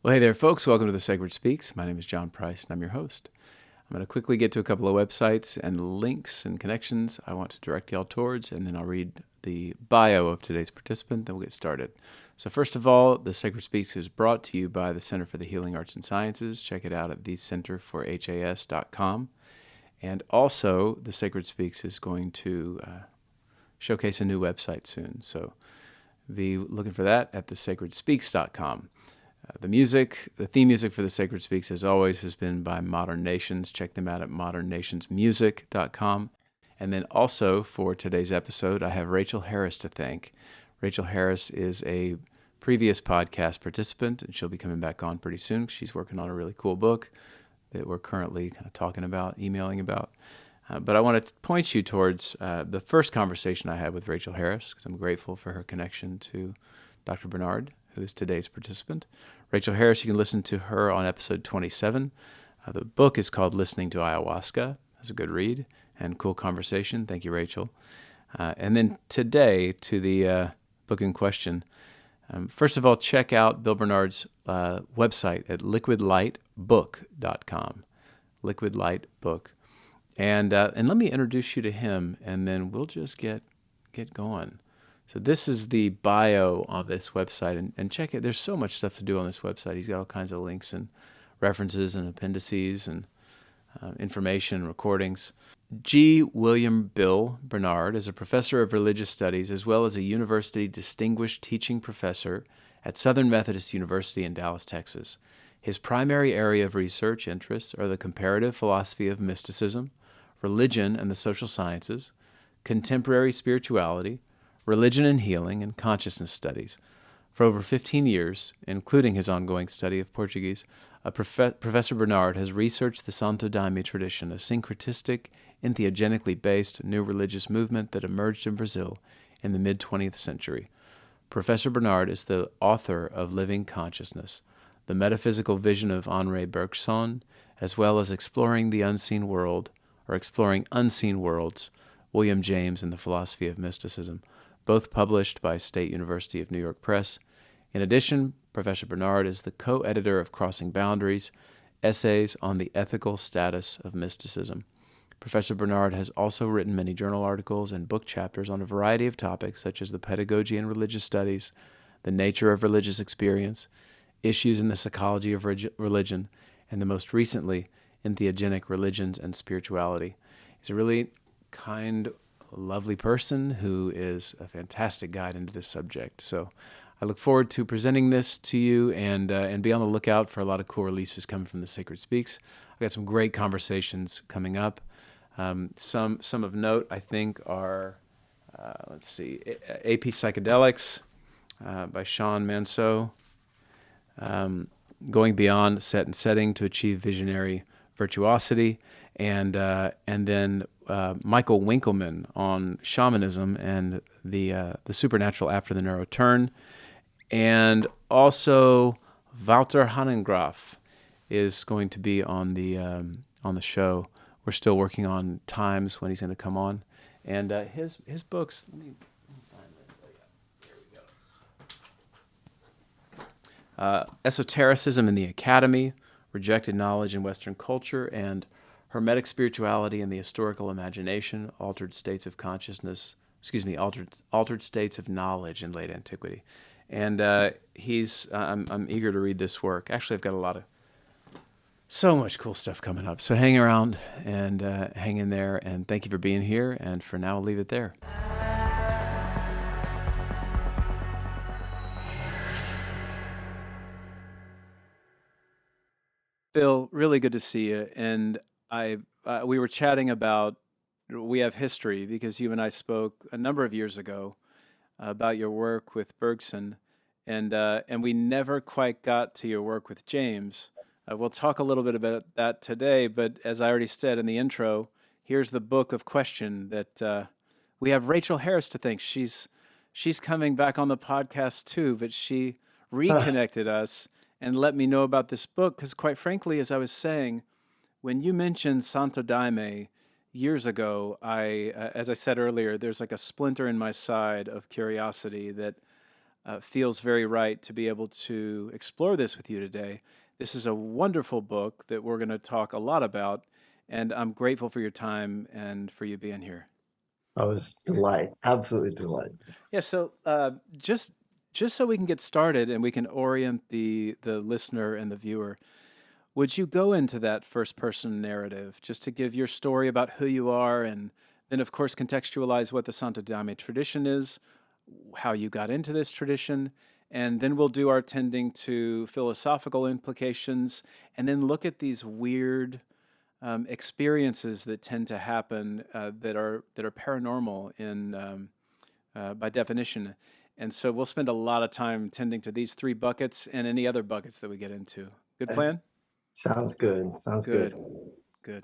Well, hey there, folks. Welcome to The Sacred Speaks. My name is John Price, and I'm your host. I'm going to quickly get to a couple of websites and links and connections I want to direct y'all towards, and then I'll read the bio of today's participant, then we'll get started. So first of all, The Sacred Speaks is brought to you by the Center for the Healing Arts and Sciences. Check it out at thecenterforhas.com. And also, The Sacred Speaks is going to showcase a new website soon. So be looking for that at thesacredspeaks.com. The theme music for The Sacred Speaks, as always, has been by Modern Nations. Check them out at modernnationsmusic.com. And then also, for today's episode, I have Rachel Harris to thank. Rachel Harris is a previous podcast participant, and she'll be coming back on pretty soon. She's working on a really cool book that we're currently kind of talking about, emailing about. But I want to point you towards the first conversation I had with Rachel Harris, because I'm grateful for her connection to Dr. Barnard, who is today's participant. Rachel Harris, you can listen to her on episode 27. The book is called Listening to Ayahuasca. That's a good read and cool conversation. Thank you, Rachel. And then today, to the book in question. First of all, check out Bill Barnard's website at liquidlightbook.com. Liquidlightbook. And let me introduce you to him, and then we'll just get going. So this is the bio on this website, and check it. There's so much stuff to do on this website. He's got all kinds of links and references and appendices and information and recordings. G. William Bill Barnard is a professor of religious studies as well as a university distinguished teaching professor at Southern Methodist University in Dallas, Texas. His primary area of research interests are the comparative philosophy of mysticism, religion and the social sciences, contemporary spirituality, religion and healing, and consciousness studies. For over 15 years, including his ongoing study of Portuguese, Professor Barnard has researched the Santo Daime tradition, a syncretistic, entheogenically based new religious movement that emerged in Brazil in the mid-20th century. Professor Barnard is the author of Living Consciousness, the metaphysical vision of Henri Bergson, as well as Exploring the Unseen World, or Exploring Unseen Worlds, William James and the Philosophy of Mysticism, both published by State University of New York Press. In addition, Professor Barnard is the co-editor of Crossing Boundaries, Essays on the Ethical Status of Mysticism. Professor Barnard has also written many journal articles and book chapters on a variety of topics such as the pedagogy in religious studies, the nature of religious experience, issues in the psychology of religion, and the most recently, entheogenic religions and spirituality. He's a really kind, lovely person who is a fantastic guide into this subject. So I look forward to presenting this to you, and be on the lookout for a lot of cool releases coming from The Sacred Speaks. I've got some great conversations coming up. Some of note, I think, are, AP Psychedelics by Sean Manso, Going Beyond Set and Setting to Achieve Visionary Virtuosity, and then Michael Winkelmann on shamanism and the supernatural after the narrow turn, and also Wouter Hanegraaff is going to be on the show. We're still working on times when he's going to come on, and his books. Let me find this. Oh, yeah. There we go. Esotericism in the Academy, Rejected Knowledge in Western Culture, and Hermetic Spirituality and the Historical Imagination, Altered States of Consciousness, Altered States of Knowledge in Late Antiquity. And I'm eager to read this work. Actually, I've got so much cool stuff coming up. So hang around and hang in there, and thank you for being here. And for now, I'll leave it there. Bill, really good to see you. And we were chatting about, we have history because you and I spoke a number of years ago about your work with Bergson, and we never quite got to your work with James. We'll talk a little bit about that today, but as I already said in the intro, here's the book of question that we have Rachel Harris to thank. She's coming back on the podcast too, but she reconnected us and let me know about this book because, quite frankly, as I was saying, when you mentioned Santo Daime years ago, as I said earlier, there's like a splinter in my side of curiosity that feels very right to be able to explore this with you today. This is a wonderful book that we're going to talk a lot about, and I'm grateful for your time and for you being here. Oh, it's delight, absolutely delight. Yeah, so just so we can get started and we can orient the listener and the viewer, would you go into that first person narrative just to give your story about who you are and then, of course, contextualize what the Santo Daime tradition is, how you got into this tradition, and then we'll do our tending to philosophical implications and then look at these weird experiences that tend to happen that are paranormal by definition. And so we'll spend a lot of time tending to these three buckets and any other buckets that we get into. Good Okay. plan? Sounds good. Sounds good. Good, good.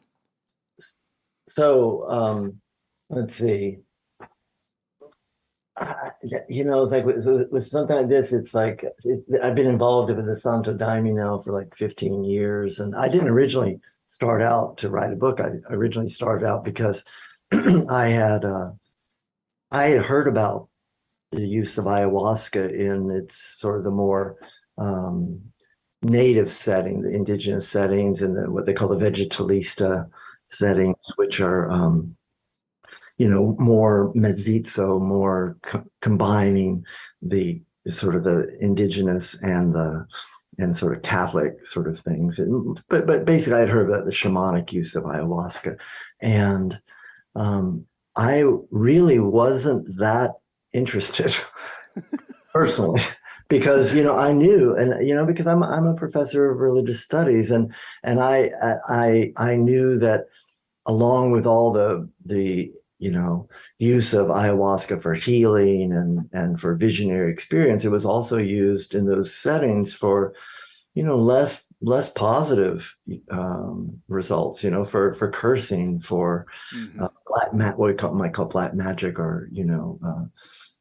So, let's see. Like with something like this, it's like I've been involved with the Santo Daime now for like 15 years, and I didn't originally start out to write a book. I originally started out because I had I had heard about the use of ayahuasca in its sort of the more native setting, the indigenous settings, and what they call the vegetalista settings, which are more mezzo, more combining the sort of the indigenous and sort of Catholic sort of things. But basically, I'd heard about the shamanic use of ayahuasca, and I really wasn't that interested personally. Because I knew, and because I'm a professor of religious studies, and I knew that along with all the use of ayahuasca for healing and for visionary experience, it was also used in those settings for less positive results, for cursing, for Hmm. what we might call black magic, or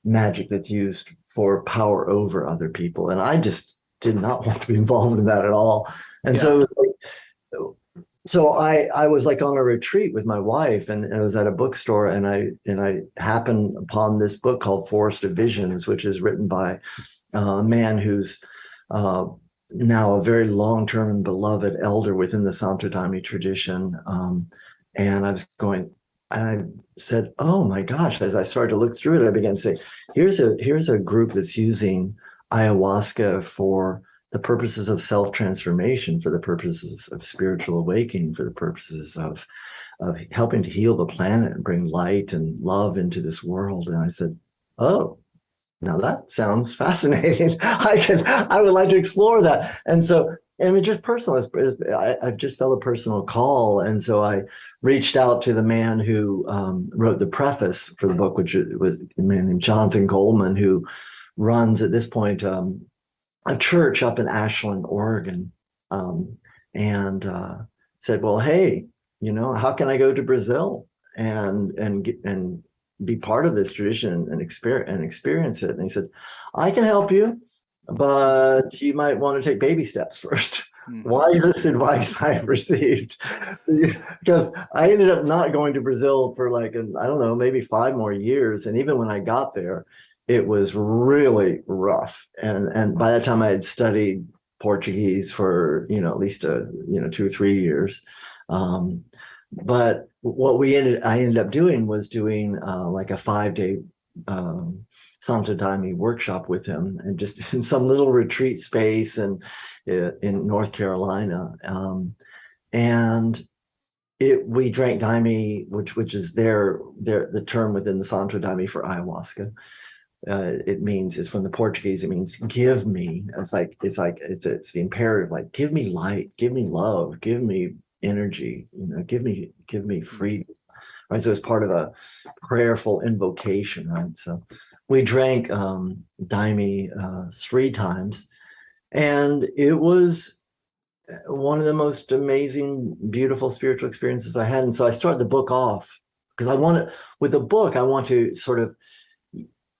magic that's used for power over other people. And I just did not want to be involved in that at all. And Yeah. so it was like, so I was like on a retreat with my wife, and I was at a bookstore, and I happened upon this book called Forest of Visions, which is written by a man who's now a very long-term and beloved elder within the Santo Daime tradition. And I was going, and I said, "Oh my gosh!" As I started to look through it, I began to say, "Here's a group that's using ayahuasca for the purposes of self-transformation, for the purposes of spiritual awakening, for the purposes of helping to heal the planet and bring light and love into this world." And I said, "Oh, now that sounds fascinating. I would like to explore that." And so, I mean, just personal, I've just felt a personal call. And so I reached out to the man who wrote the preface for the book, which was a man named Jonathan Goldman, who runs at this point a church up in Ashland, Oregon, and said, "Well, hey, how can I go to Brazil and be part of this tradition and experience it?" And he said, "I can help you, but you might want to take baby steps first." Hmm. Wisest advice I've received, because I ended up not going to Brazil for like, I don't know, maybe 5 more years. And even when I got there, it was really rough. And by that time I had studied Portuguese for, at least 2 or 3 years. But what I ended up doing was doing like a 5-day Santo Daime workshop with him, and just in some little retreat space and in North Carolina. And we drank daime, which is the term within the Santo Daime for ayahuasca. It's from the Portuguese. It means give me. It's the imperative, like give me light, give me love, give me energy, give me freedom. Right. So it's part of a prayerful invocation, right? So we drank daime 3 times, and it was one of the most amazing, beautiful spiritual experiences I had. And so I started the book off because with the book, I want to sort of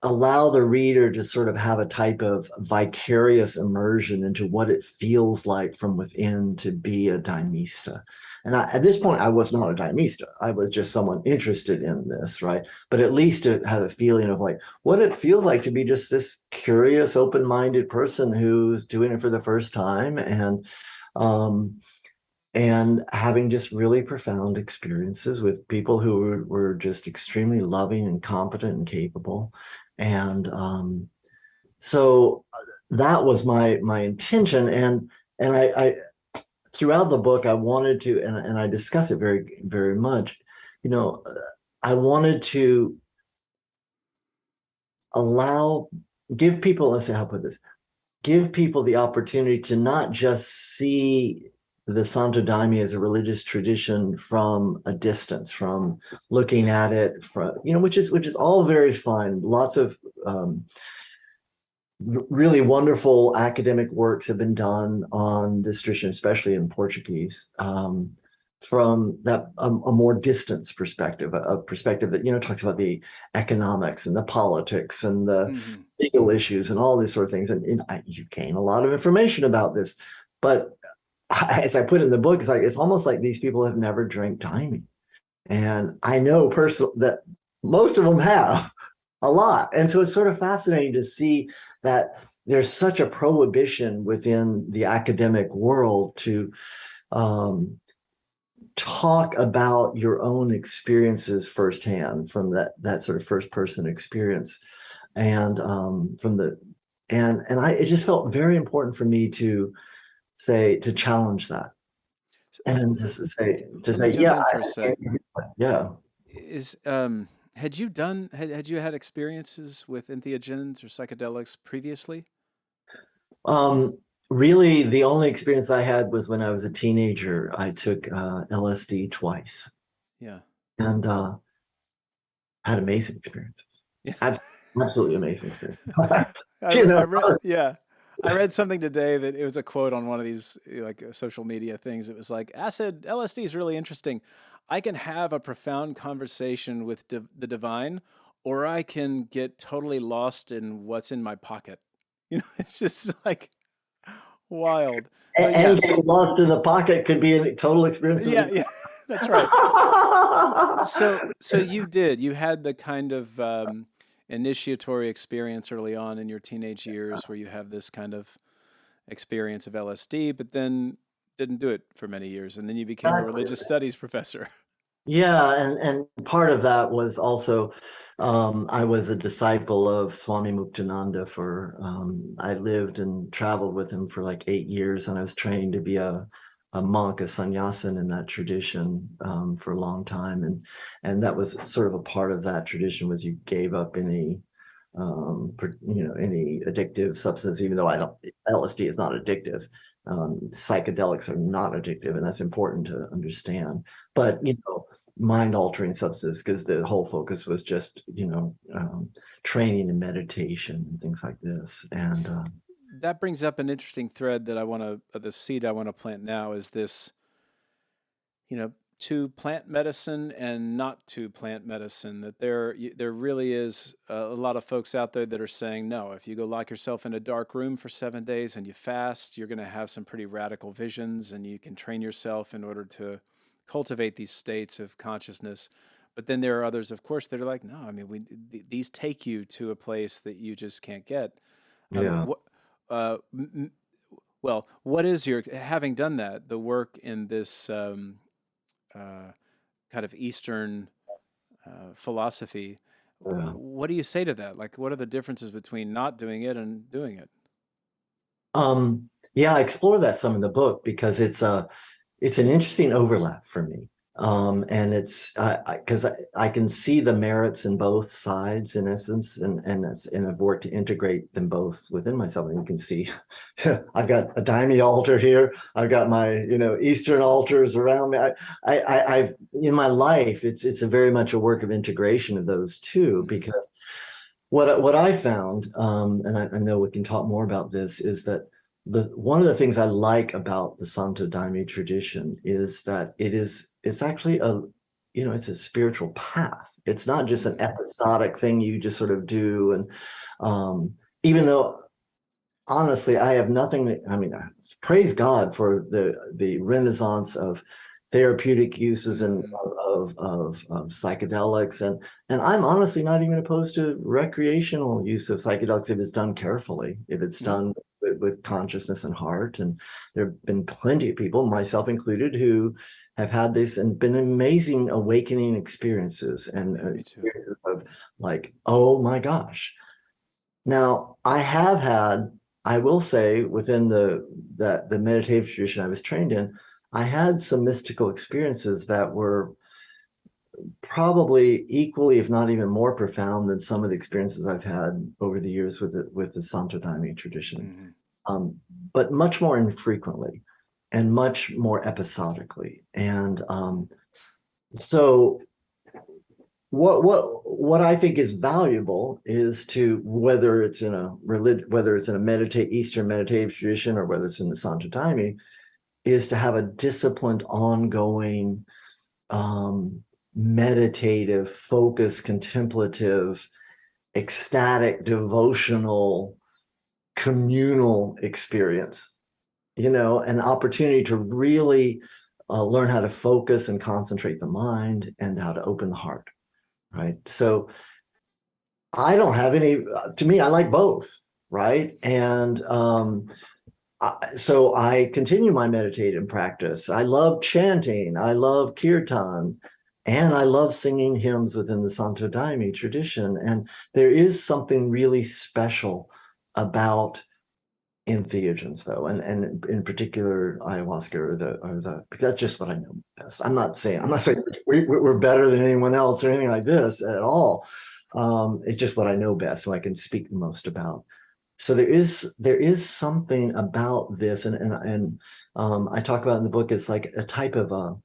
allow the reader to sort of have a type of vicarious immersion into what it feels like from within to be a daimista. And at this point, I was not a daimista. I was just someone interested in this, right? But at least to have a feeling of like what it feels like to be just this curious, open-minded person who's doing it for the first time, and having just really profound experiences with people who were just extremely loving and competent and capable. And so that was my intention. And I throughout the book, I wanted to, and I discuss it very, very much, I wanted to give people, let's say, how to put this, give people the opportunity to not just see the Santo Daime as a religious tradition from a distance, from looking at it from, which is all very fine. Lots of really wonderful academic works have been done on this tradition, especially in Portuguese, from that a more distance perspective, a perspective that talks about the economics and the politics and the legal issues and all these sort of things. And you gain a lot of information about this, but as I put in the book, it's almost like these people have never drank daime. And I know personally that most of them have a lot. And so it's sort of fascinating to see that there's such a prohibition within the academic world to talk about your own experiences firsthand from that sort of first person experience. And it just felt very important for me to challenge that. And just to say, yeah, for a sec. Yeah. Had you had experiences with entheogens or psychedelics previously? Really, the only experience I had was when I was a teenager. I took LSD twice. Yeah. And had amazing experiences. Yeah. Absolutely amazing experiences. I read something today that it was a quote on one of these like social media things. It was like, LSD is really interesting. I can have a profound conversation with the divine, or I can get totally lost in what's in my pocket. It's just like wild. And getting lost in the pocket could be a total experience. Yeah, that's right. So you had the kind of initiatory experience early on in your teenage years where you have this kind of experience of LSD, but then didn't do it for many years, and then you became a religious studies professor. Yeah, and part of that was also I was a disciple of Swami Muktananda I lived and traveled with him for like 8 years, and I was trained to be a monk, a sannyasin in that tradition for a long time, and that was sort of a part of that tradition was you gave up any any addictive substance, even though LSD is not addictive. Psychedelics are not addictive, and that's important to understand. But mind altering substances, because the whole focus was just training and meditation and things like this. And that brings up an interesting thread that the seed I want to plant now is this, to plant medicine and not to plant medicine, that there really is a lot of folks out there that are saying, no, if you go lock yourself in a dark room for 7 days and you fast, you're going to have some pretty radical visions, and you can train yourself in order to cultivate these states of consciousness. But then there are others, of course, that are like, no, I mean, these take you to a place that you just can't get. yeah. Well, what is having done that, the work in this kind of Eastern philosophy, Yeah. what do you say to that? Like, what are the differences between not doing it and doing it? Yeah, I explore that some in the book because it's an interesting overlap for me. And it's because I can see the merits in both sides in essence, and I've worked to integrate them both within myself. And you can see, I've got a daime altar here. I've got my Eastern altars around me. I've in my life, it's a very much a work of integration of those two, because what I found, and I know we can talk more about this, is that one of the things I like about the Santo Daime tradition is that it's actually it's a spiritual path. It's not just an episodic thing you just sort of do. And even though, honestly, I have nothing. I mean, praise God for the renaissance of therapeutic uses and of psychedelics, and I'm honestly not even opposed to recreational use of psychedelics if it's done carefully, if it's done with consciousness and heart. And there have been plenty of people, myself included, who have had this and been amazing awakening experiences and experiences of like, oh my gosh. Now, I will say, within the meditative tradition I was trained in, I had some mystical experiences that were probably equally, if not even more profound than some of the experiences I've had over the years with the Santo Daime tradition, but much more infrequently and much more episodically. And so what I think is valuable is to, whether it's in a Eastern meditative tradition or whether it's in the Santo Daime, is to have a disciplined, ongoing, meditative, focused, contemplative, ecstatic, devotional, communal experience. An opportunity to really learn how to focus and concentrate the mind and how to open the heart. Right. So I don't have any, to me, I like both. Right. And so I continue my meditative practice. I love chanting. I love kirtan. And I love singing hymns within the Santo Daime tradition. And there is something really special about entheogens, though, and in particular ayahuasca or the because that's just what I know best. I'm not saying we're better than anyone else or anything like this at all. It's just what I know best, so I can speak the most about. So there is something about this, and I talk about in the book. It's like a type of a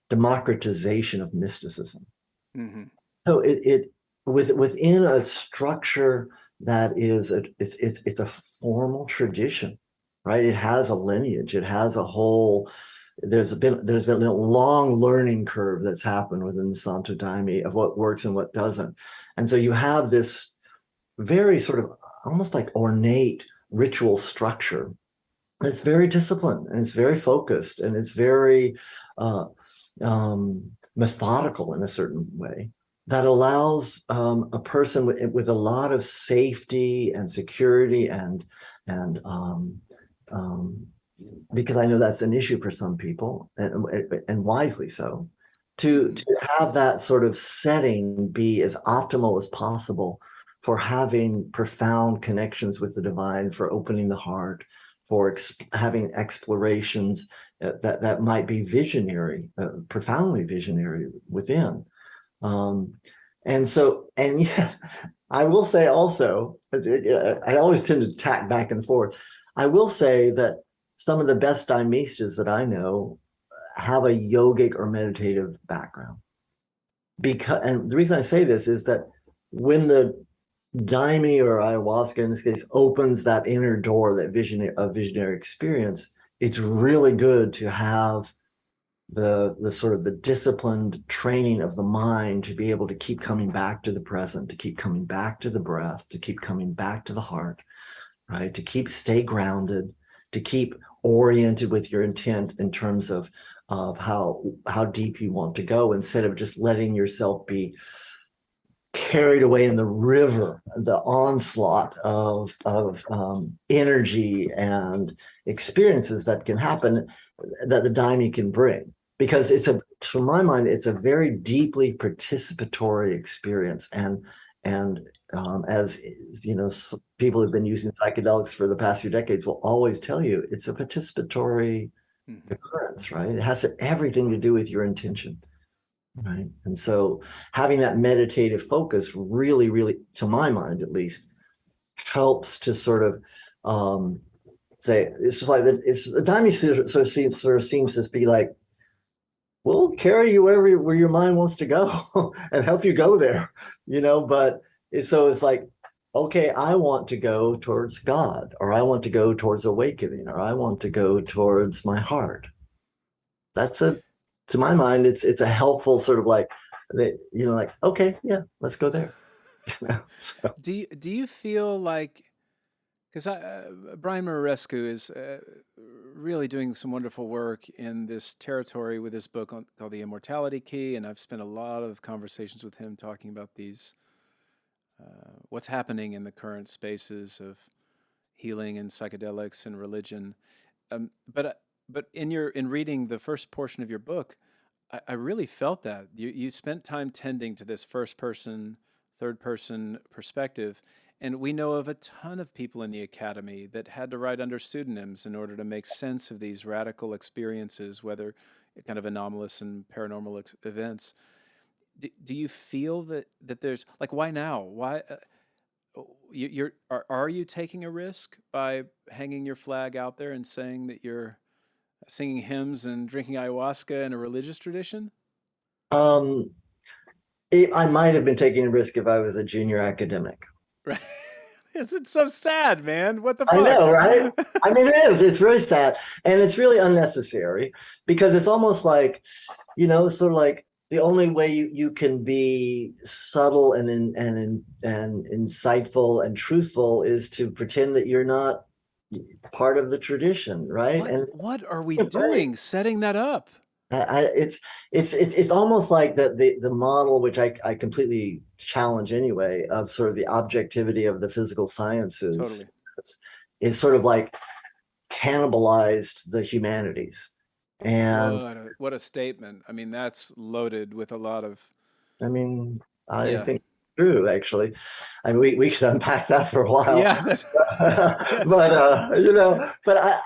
democratization of mysticism. So it within a structure that is it's a formal tradition, right? It has a lineage. It has a whole. There's been a long learning curve that's happened within the Santo Daime of what works and what doesn't, and so you have this very sort of almost like ornate ritual structure. It's very disciplined and it's very focused and it's very methodical in a certain way, that allows a person with a lot of safety and security and because I know that's an issue for some people, and wisely so, to have that sort of setting be as optimal as possible for having profound connections with the divine, for opening the heart, for having explorations that might be visionary, profoundly visionary within. And yet, I will say also, I always tend to tack back and forth. I will say that some of the best Daimistas that I know have a yogic or meditative background. And the reason I say this is that when the Daime or ayahuasca, in this case, opens that inner door, that visionary experience, it's really good to have the sort of the disciplined training of the mind to be able to keep coming back to the present, to keep coming back to the breath, to keep coming back to the heart, right? To stay grounded, to keep oriented with your intent in terms of how deep you want to go, instead of just letting yourself be carried away in the river, the onslaught of energy and experiences that can happen, that the Daime can bring. Because from my mind, it's a very deeply participatory experience. And as you know, people who've been using psychedelics for the past few decades will always tell you it's a participatory occurrence, right? It has everything to do with your intention. Right. And so having that meditative focus really, really, to my mind at least, helps to sort of say, it's just like that. It's the Daime sort of seems to be like, we'll carry you where your mind wants to go and help you go there, but it's like, okay, I want to go towards God, or I want to go towards awakening, or I want to go towards my heart. To my mind, it's a helpful sort of like they, like, okay, yeah, let's go there. So, Do you feel like, because Brian Muraresku is really doing some wonderful work in this territory with this book called The Immortality Key, and I've spent a lot of conversations with him talking about these, what's happening in the current spaces of healing and psychedelics and religion. Um, but uh, but in reading the first portion of your book, I really felt that you spent time tending to this first person, third person perspective. And we know of a ton of people in the academy that had to write under pseudonyms in order to make sense of these radical experiences, whether kind of anomalous and paranormal events. Do you feel that there's like, why now? Why are you taking a risk by hanging your flag out there and saying that you're singing hymns and drinking ayahuasca in a religious tradition? um, I might have been taking a risk if I was a junior academic. Right. It's so sad, man. What the I fuck? know, right? I mean, it is. It's really sad, and it's really unnecessary because it's almost like, sort of like the only way you can be subtle and insightful and truthful is to pretend that you're not part of the tradition, right? What And what are we right. doing setting that up? It's almost like the model, which I completely challenge anyway, of sort of the objectivity of the physical sciences, Totally. is, is sort of like cannibalized the humanities. And What a statement. I mean, that's loaded with a lot of, I mean, I yeah. think it's true, actually. I mean, we could unpack that for a while. Yeah, that's But but I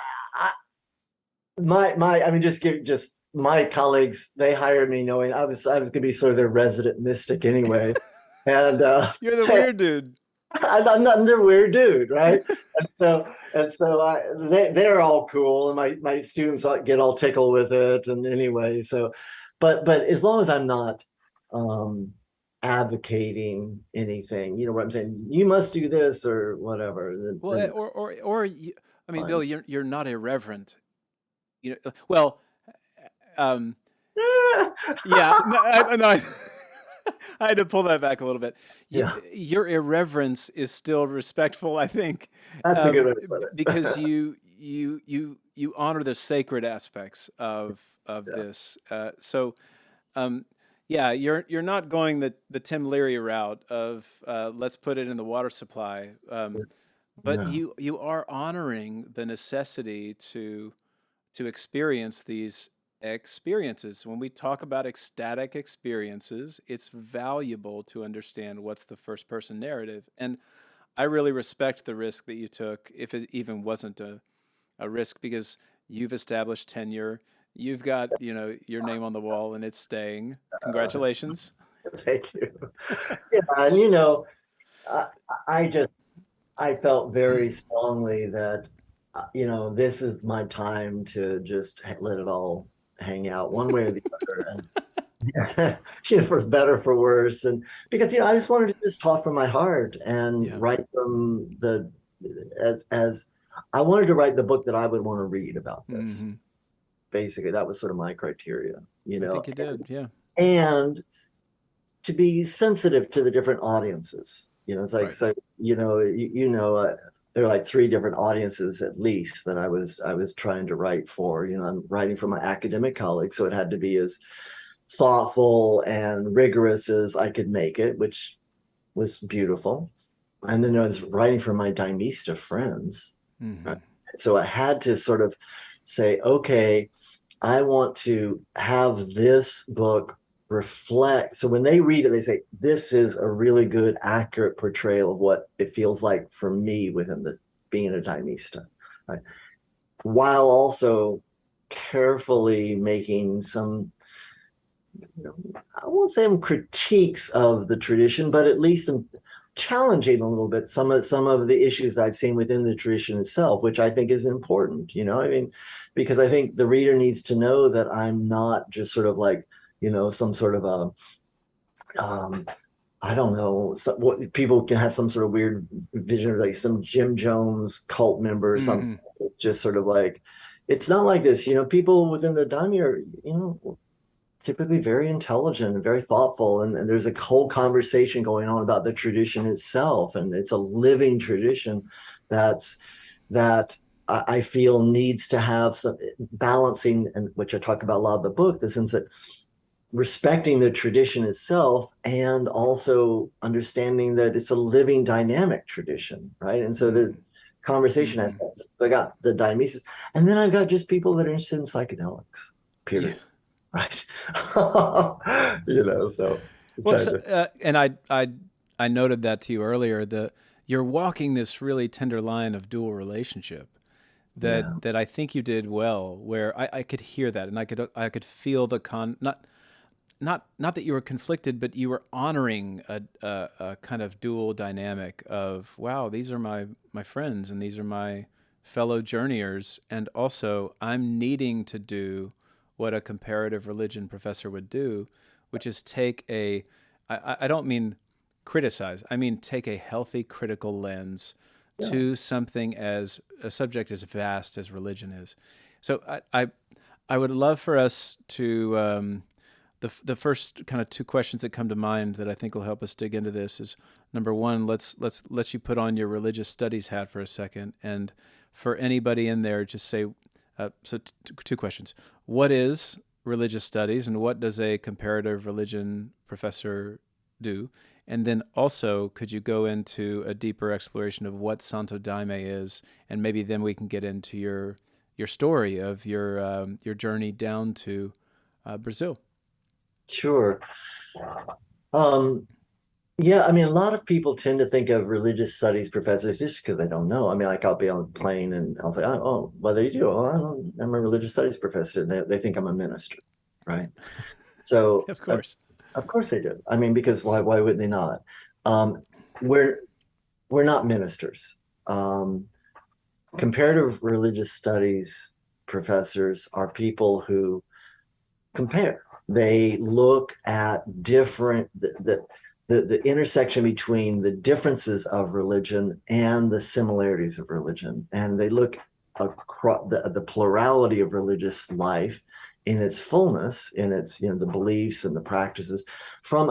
I mean, just my colleagues, they hired me knowing I was gonna be sort of their resident mystic anyway. And you're the weird dude. I'm not their weird dude, right? And so they're all cool, and my students get all tickled with it. And anyway, so but as long as I'm not um advocating anything, what I'm saying, you must do this or whatever, Well, then I mean, Bill, fine. you're not irreverent. Well, um, yeah, no, no, I had to pull that back a little bit. Yeah, Your irreverence is still respectful, I think, that's a good way to put because it. you honor the sacred aspects of Yeah. this. So, um, yeah, you're not going the Tim Leary route of let's put it in the water supply, but No. you are honoring the necessity to experience these experiences. When we talk about ecstatic experiences, it's valuable to understand what's the first person narrative. And I really respect the risk that you took, if it even wasn't a risk, because you've established tenure. You've got, your name on the wall and it's staying. Congratulations. Thank you. Yeah, and I, I just I felt very strongly that this is my time to just let it all hang out one way or the other, and for better for worse, and because I just wanted to just talk from my heart and Yeah. write from the as I wanted to write the book that I would want to read about this. Hmm. Basically, that was sort of my criteria, I think you did. Yeah. and to be sensitive to the different audiences. It's like, Right. so there are like three different audiences at least that I was trying to write for. I'm writing for my academic colleagues, so it had to be as thoughtful and rigorous as I could make it, which was beautiful. And then I was writing for my Daimista friends, right? Hmm. So I had to sort of say, okay, I want to have this book reflect. So when they read it, they say, this is a really good, accurate portrayal of what it feels like for me within the being a Daimista, right? While also carefully making some, I won't say some critiques of the tradition, but at least some challenging a little bit some of the issues that I've seen within the tradition itself, which I think is important. I mean, because I think the reader needs to know that I'm not just sort of like, some sort of I don't know, what people can have some sort of weird vision of like some Jim Jones cult member or something. Hmm. Just sort of like, it's not like this. People within the Daimyo are, typically very intelligent and very thoughtful. And there's a whole conversation going on about the tradition itself. And it's a living tradition that I feel needs to have some balancing, and which I talk about a lot of the book, the sense that respecting the tradition itself and also understanding that it's a living dynamic tradition, right? And so there's conversation aspects. I got the Dionysus, and then I've got just people that are interested in psychedelics, Yeah. period. Right. So Well, so, and I noted that to you earlier. You're walking this really tender line of dual relationship yeah. that I think you did well. Where I could hear that, and I could feel the not that you were conflicted, but you were honoring a kind of dual dynamic of, wow, these are my friends and these are my fellow journeyers, and also I'm needing to do what a comparative religion professor would do, which is I don't mean criticize, I mean take a healthy critical lens Yeah. to something as a subject as vast as religion is. So I would love for us to the first kind of two questions that come to mind that I think will help us dig into this is, number one, let's let you put on your religious studies hat for a second, and for anybody in there, just say two questions: what is religious studies, and what does a comparative religion professor do? And then also, could you go into a deeper exploration of what Santo Daime is, and maybe then we can get into your story of your journey down to Brazil. Sure. Um, yeah, I mean, a lot of people tend to think of religious studies professors just because they don't know. I mean, like I'll be on a plane and I'll say, oh, what do you do? Oh, I'm a religious studies professor. And they think I'm a minister, right? So, Of course. of course they do. I mean, because why would they not? Um, we're we're not ministers. Comparative religious studies professors are people who compare. They look at different the intersection between the differences of religion and the similarities of religion, and they look across the plurality of religious life in its fullness, in its the beliefs and the practices from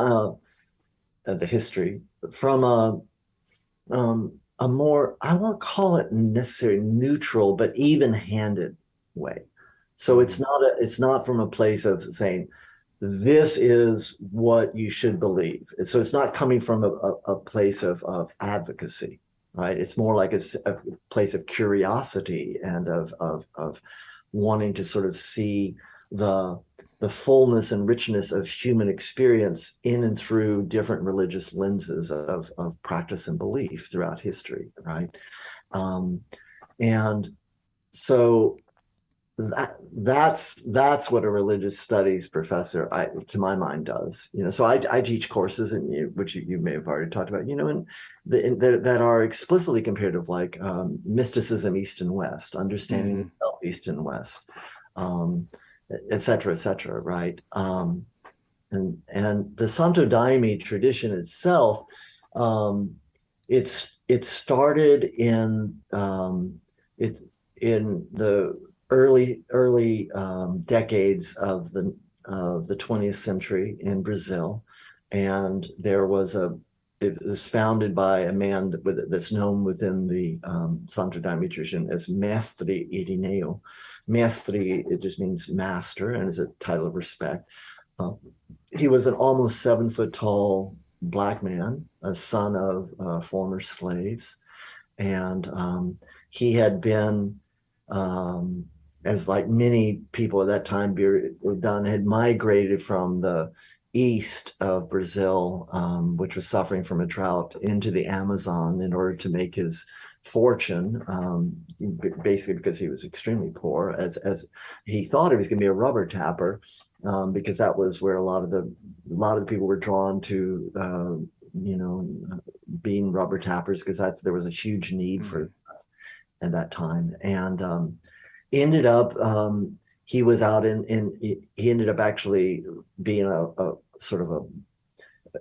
the history from a more, I won't call it necessarily neutral, but even-handed way. So Mm-hmm. it's not from a place of saying this is what you should believe. So it's not coming from a place of advocacy, right? It's more like a place of curiosity and of wanting to sort of see the the fullness and richness of human experience in and through different religious lenses of practice and belief throughout history, right? Um, and so that's what a religious studies professor, to my mind, does. So I teach courses, which you may have already talked about, that are explicitly comparative, like mysticism, East and West, understanding Mm-hmm. the self, East and West, um, et cetera, right? And the Santo Daime tradition itself, um, it started it in the early decades of the 20th century in Brazil, and it was founded by a man that's known within the Santo Daime tradition as Mestre Irineu. Mestre, it just means master, and is a title of respect. Uh, he was an almost 7 foot tall black man, a son of former slaves, and he had been, as like many people at that time were done, had migrated from the east of Brazil, which was suffering from a drought, into the Amazon in order to make his fortune, basically because he was extremely poor, as he thought he was going to be a rubber tapper, because that was where a lot of the people were drawn to, being rubber tappers, because there was a huge need Mm-hmm. for at that time, and ended up he was out he ended up actually being a sort of a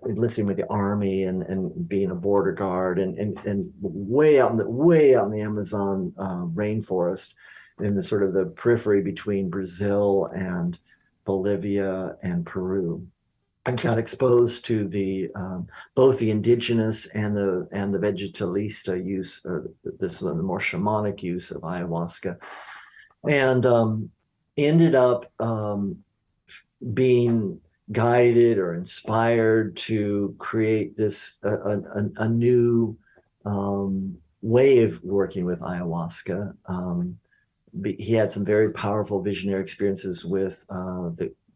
enlisting with the army and being a border guard and way out in the Amazon rainforest, in the sort of the periphery between Brazil and Bolivia, and Peru. I got exposed to the both the indigenous and the vegetalista use, this the more shamanic use of ayahuasca, and ended up being guided or inspired to create this a new way of working with ayahuasca. He had some very powerful visionary experiences with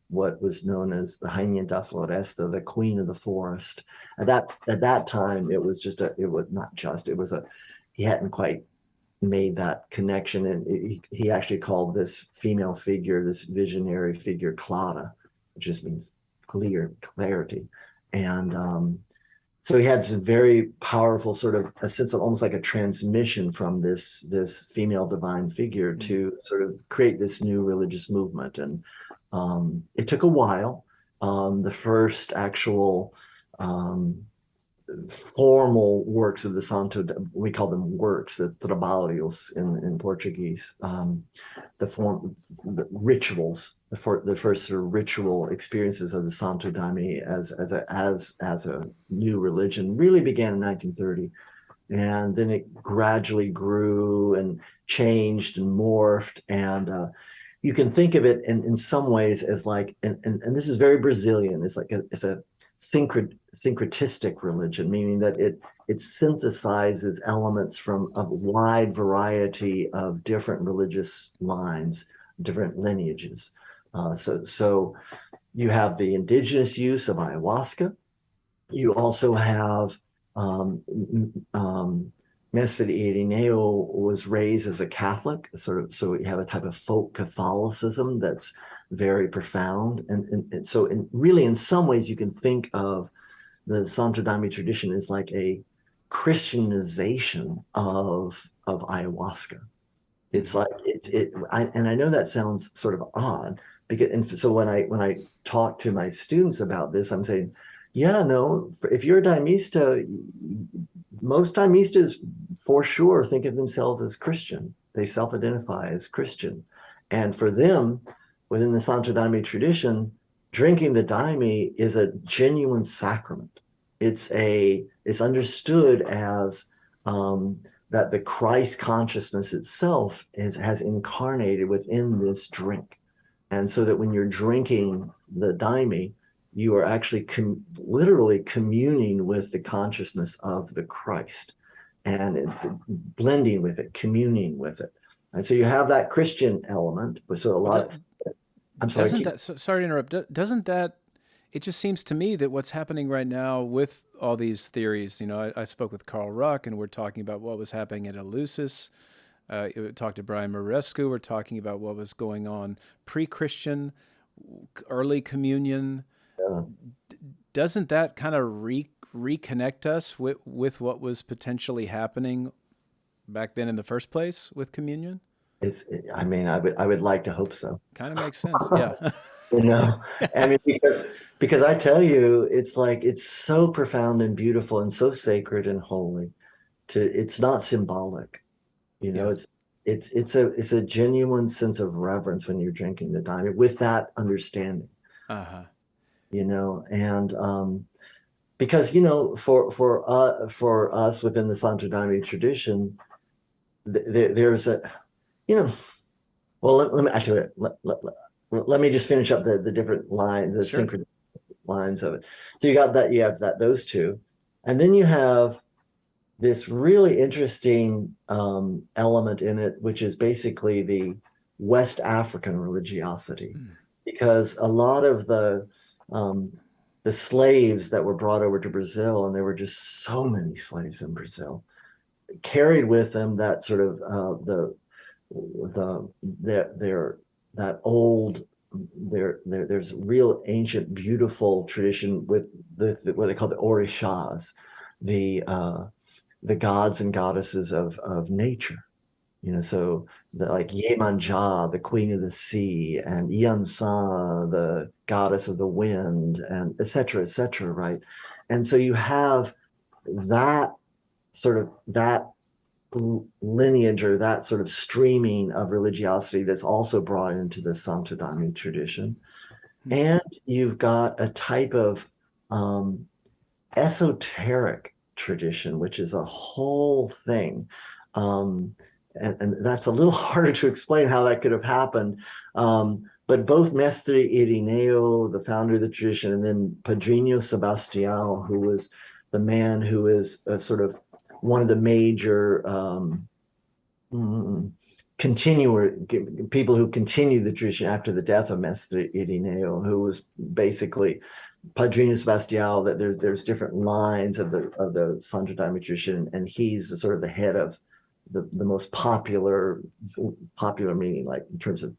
what was known as the Rainha da Floresta, the Queen of the Forest. At that time, it was just it was not just, it was he hadn't quite made that connection. And he actually called this female figure, this visionary figure, Clara, which just means clarity. And so he had some very powerful sort of a sense of almost like a transmission from this female divine figure to sort of create this new religious movement. And it took a while. The first actual formal works of the Santo, we call them works, the trabalhos in Portuguese, the rituals, the first sort of ritual experiences of the Santo Daime as a new religion really began in 1930. And then it gradually grew and changed and morphed. And you can think of it in some ways as like, and this is very Brazilian, it's like it's a syncretistic religion, meaning that it synthesizes elements from a wide variety of different religious lines, different lineages. So you have the indigenous use of ayahuasca. You also have Mestre Irineo was raised as a Catholic, sort of, so we have a type of folk Catholicism that's very profound. And so really, in some ways, you can think of the Santo Daime tradition as like a Christianization of ayahuasca. It's like and I know that sounds sort of odd, because and so when I talk to my students about this, I'm saying, yeah, no, if you're a Daimista, most Daimistas for sure think of themselves as Christian. They self-identify as Christian. And for them, within the Santo Daime tradition, drinking the daime is a genuine sacrament. It's understood as that the Christ consciousness itself has incarnated within this drink. And so that when you're drinking the daime, you are actually literally communing with the consciousness of the Christ and blending with it, communing with it. And so you have that Christian element. So a lot of, I'm sorry. Sorry to interrupt. Doesn't that, it just seems to me that what's happening right now with all these theories, I spoke with Carl Ruck and we're talking about what was happening at Eleusis. Talked to Brian Marescu. We're talking about what was going on pre-Christian, early communion. Yeah. Doesn't that kind of reconnect us with what was potentially happening back then in the first place with communion? I mean, I would like to hope so. Kind of makes sense. Yeah. I mean, because I tell you, it's like, it's so profound and beautiful and so sacred and holy. It's not symbolic, Yeah. it's a genuine sense of reverence when you're drinking the daime with that understanding. Uh-huh. And because for us within the Santo Daime tradition, there's a well, let me actually let me just finish up the different lines, the Sure. synchronous lines of it. So you have those two, and then you have this really interesting element in it, which is basically the West African religiosity, because a lot of the slaves that were brought over to Brazil, and there were just so many slaves in Brazil, carried with them that sort of there's real ancient beautiful tradition with what they call the orishas, the gods and goddesses of nature. So like Iemanjá, the queen of the sea, and Yansan, the goddess of the wind, and et cetera, right? And so you have that lineage, or that sort of streaming of religiosity that's also brought into the Santo Daime tradition. And you've got a type of um, esoteric tradition, which is a whole thing. Um, and that's a little harder to explain how that could have happened. But both Mestre Irineo, the founder of the tradition, and then Padrinho Sebastião, who was the man who is sort of one of the major continuer people who continue the tradition after the death of Mestre Irineo, who was basically Padrinho Sebastião, that there's different lines of the Santo Daime tradition, and he's the sort of the head of the most popular meaning, like in terms of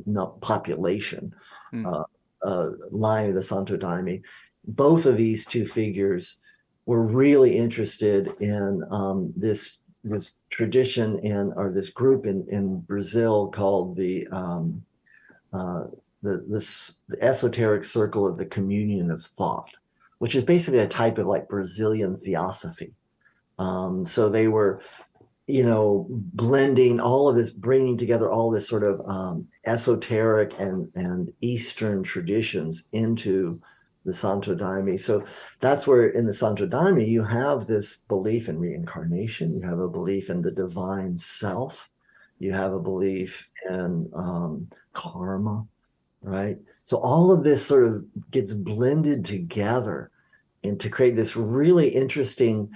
not population, line of the Santo Daime. Both of these two figures were really interested in this tradition or this group in Brazil called the esoteric circle of the communion of thought, which is basically a type of like Brazilian theosophy. So they were, blending all of this, bringing together all this sort of esoteric and Eastern traditions into the Santo Daime. So that's where in the Santo Daime, you have this belief in reincarnation, you have a belief in the divine self, you have a belief in karma, right? So all of this sort of gets blended together and to create this really interesting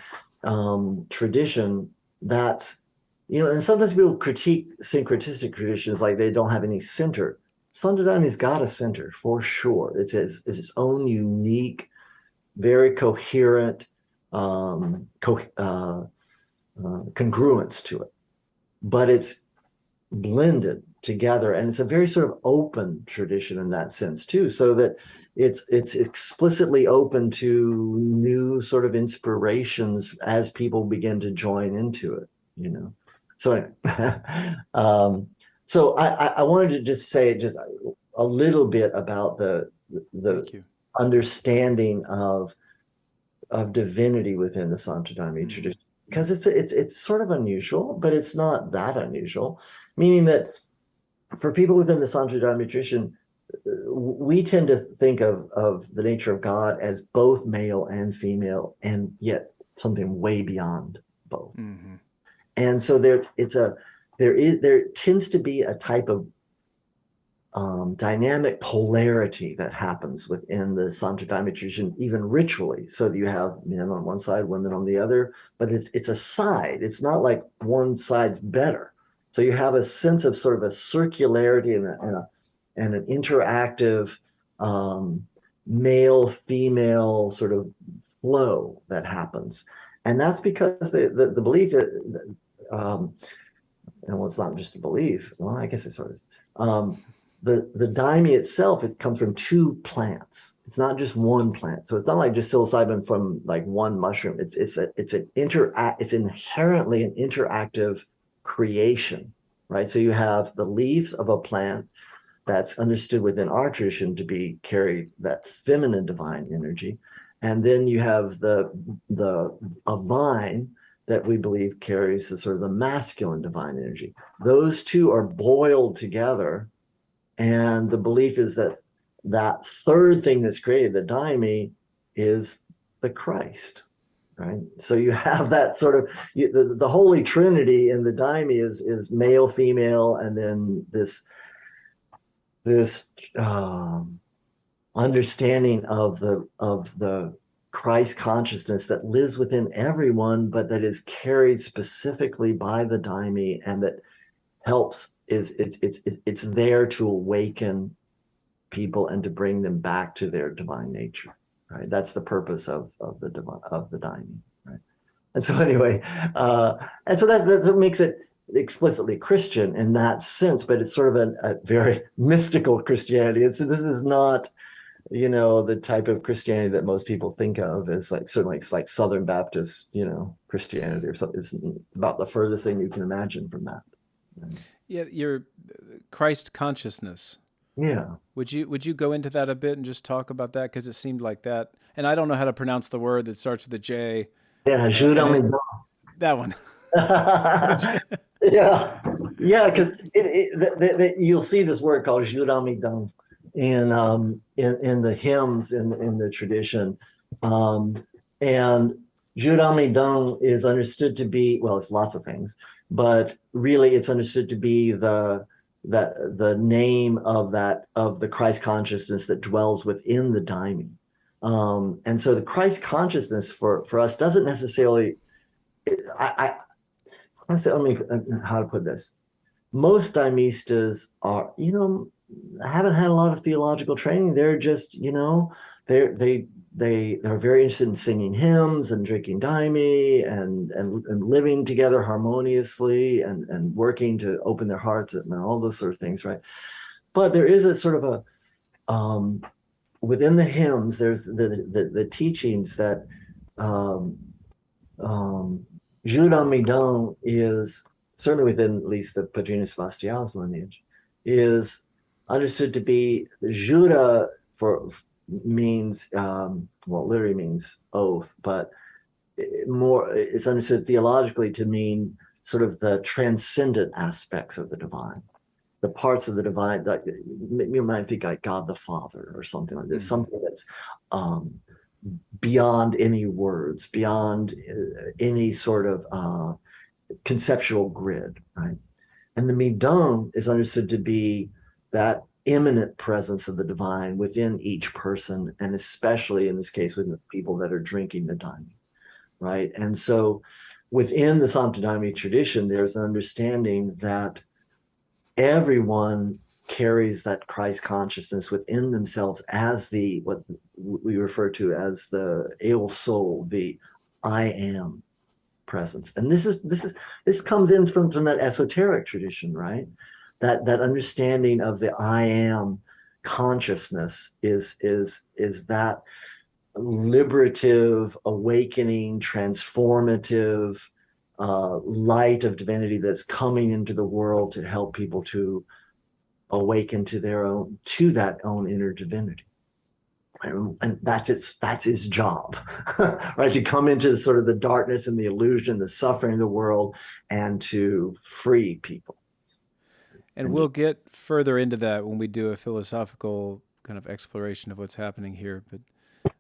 tradition that's, and sometimes people critique syncretistic traditions like they don't have any center. Santo Daime's got a center for sure. It's its own unique, very coherent congruence to it, but it's blended together, and it's a very sort of open tradition in that sense too, so that it's explicitly open to new sort of inspirations as people begin to join into it, So anyway, so I wanted to just say just a little bit about the understanding of divinity within the Santo Daime tradition, because it's sort of unusual, but it's not that unusual, meaning that for people within the Santo Daime tradition, we tend to think of the nature of God as both male and female, and yet something way beyond both. Mm-hmm. And so there tends to be a type of dynamic polarity that happens within the Santo Daime tradition, even ritually. So that you have men on one side, women on the other, but it's a side. It's not like one side's better. So you have a sense of sort of a circularity and an interactive male-female sort of flow that happens. And that's because the belief that, it's not just a belief. Well, I guess it sort of is. The daime itself, it comes from two plants. It's not just one plant. So it's not like just psilocybin from like one mushroom. It's inherently an interactive creation, right? So you have the leaves of a plant that's understood within our tradition to carry that feminine divine energy. And then you have a vine that we believe carries the sort of the masculine divine energy. Those two are boiled together. And the belief is that third thing that's created, the daime, is the Christ, right? So you have that sort of, the Holy Trinity in the daime is male, female, and then this understanding of the Christ consciousness that lives within everyone, but that is carried specifically by the daime, and that helps it's there to awaken people and to bring them back to their divine nature, right? That's the purpose of the daime, right? And so anyway, and so that what makes it explicitly Christian in that sense, but it's sort of a very mystical Christianity. This is not, the type of Christianity that most people think of as like certainly it's like Southern Baptist, Christianity or something. It's about the furthest thing you can imagine from that. Right? Yeah, your Christ consciousness. Yeah. Would you go into that a bit and just talk about that? Because it seemed like that, and I don't know how to pronounce the word that starts with a J. Yeah, jura-me-dão. That one. Yeah, because you'll see this word called jura-me-dão in the hymns in the tradition. And Juramidang is understood to be, well, it's lots of things, but really it's understood to be the name of the Christ consciousness that dwells within the daimon. And so the Christ consciousness for us doesn't necessarily, I say, let me, how to put this. Most daimistas are, haven't had a lot of theological training. They're just, they're very interested in singing hymns and drinking daime and living together harmoniously and working to open their hearts and all those sort of things, right? But there is a sort of within the hymns, there's the teachings that Juramidang is, certainly within at least the Padrina Sebastião's lineage, is understood to be jura means, literally means oath, but it's understood theologically to mean sort of the transcendent aspects of the divine, the parts of the divine that you might think like God the Father or something like this, something that's beyond any words, beyond any sort of conceptual grid, right? And the midang is understood to be that immanent presence of the divine within each person, and especially in this case with the people that are drinking the daime, right? And so within the Santo Daime tradition, there's an understanding that everyone carries that Christ consciousness within themselves as what we refer to as the El Sol, the I am presence. And this comes in from that esoteric tradition, right? That understanding of the I am consciousness is that liberative, awakening, transformative light of divinity that's coming into the world to help people to awaken to that own inner divinity. And that's his job, right? To come into the sort of the darkness and the illusion, the suffering of the world, and to free people. And we'll get further into that when we do a philosophical kind of exploration of what's happening here. But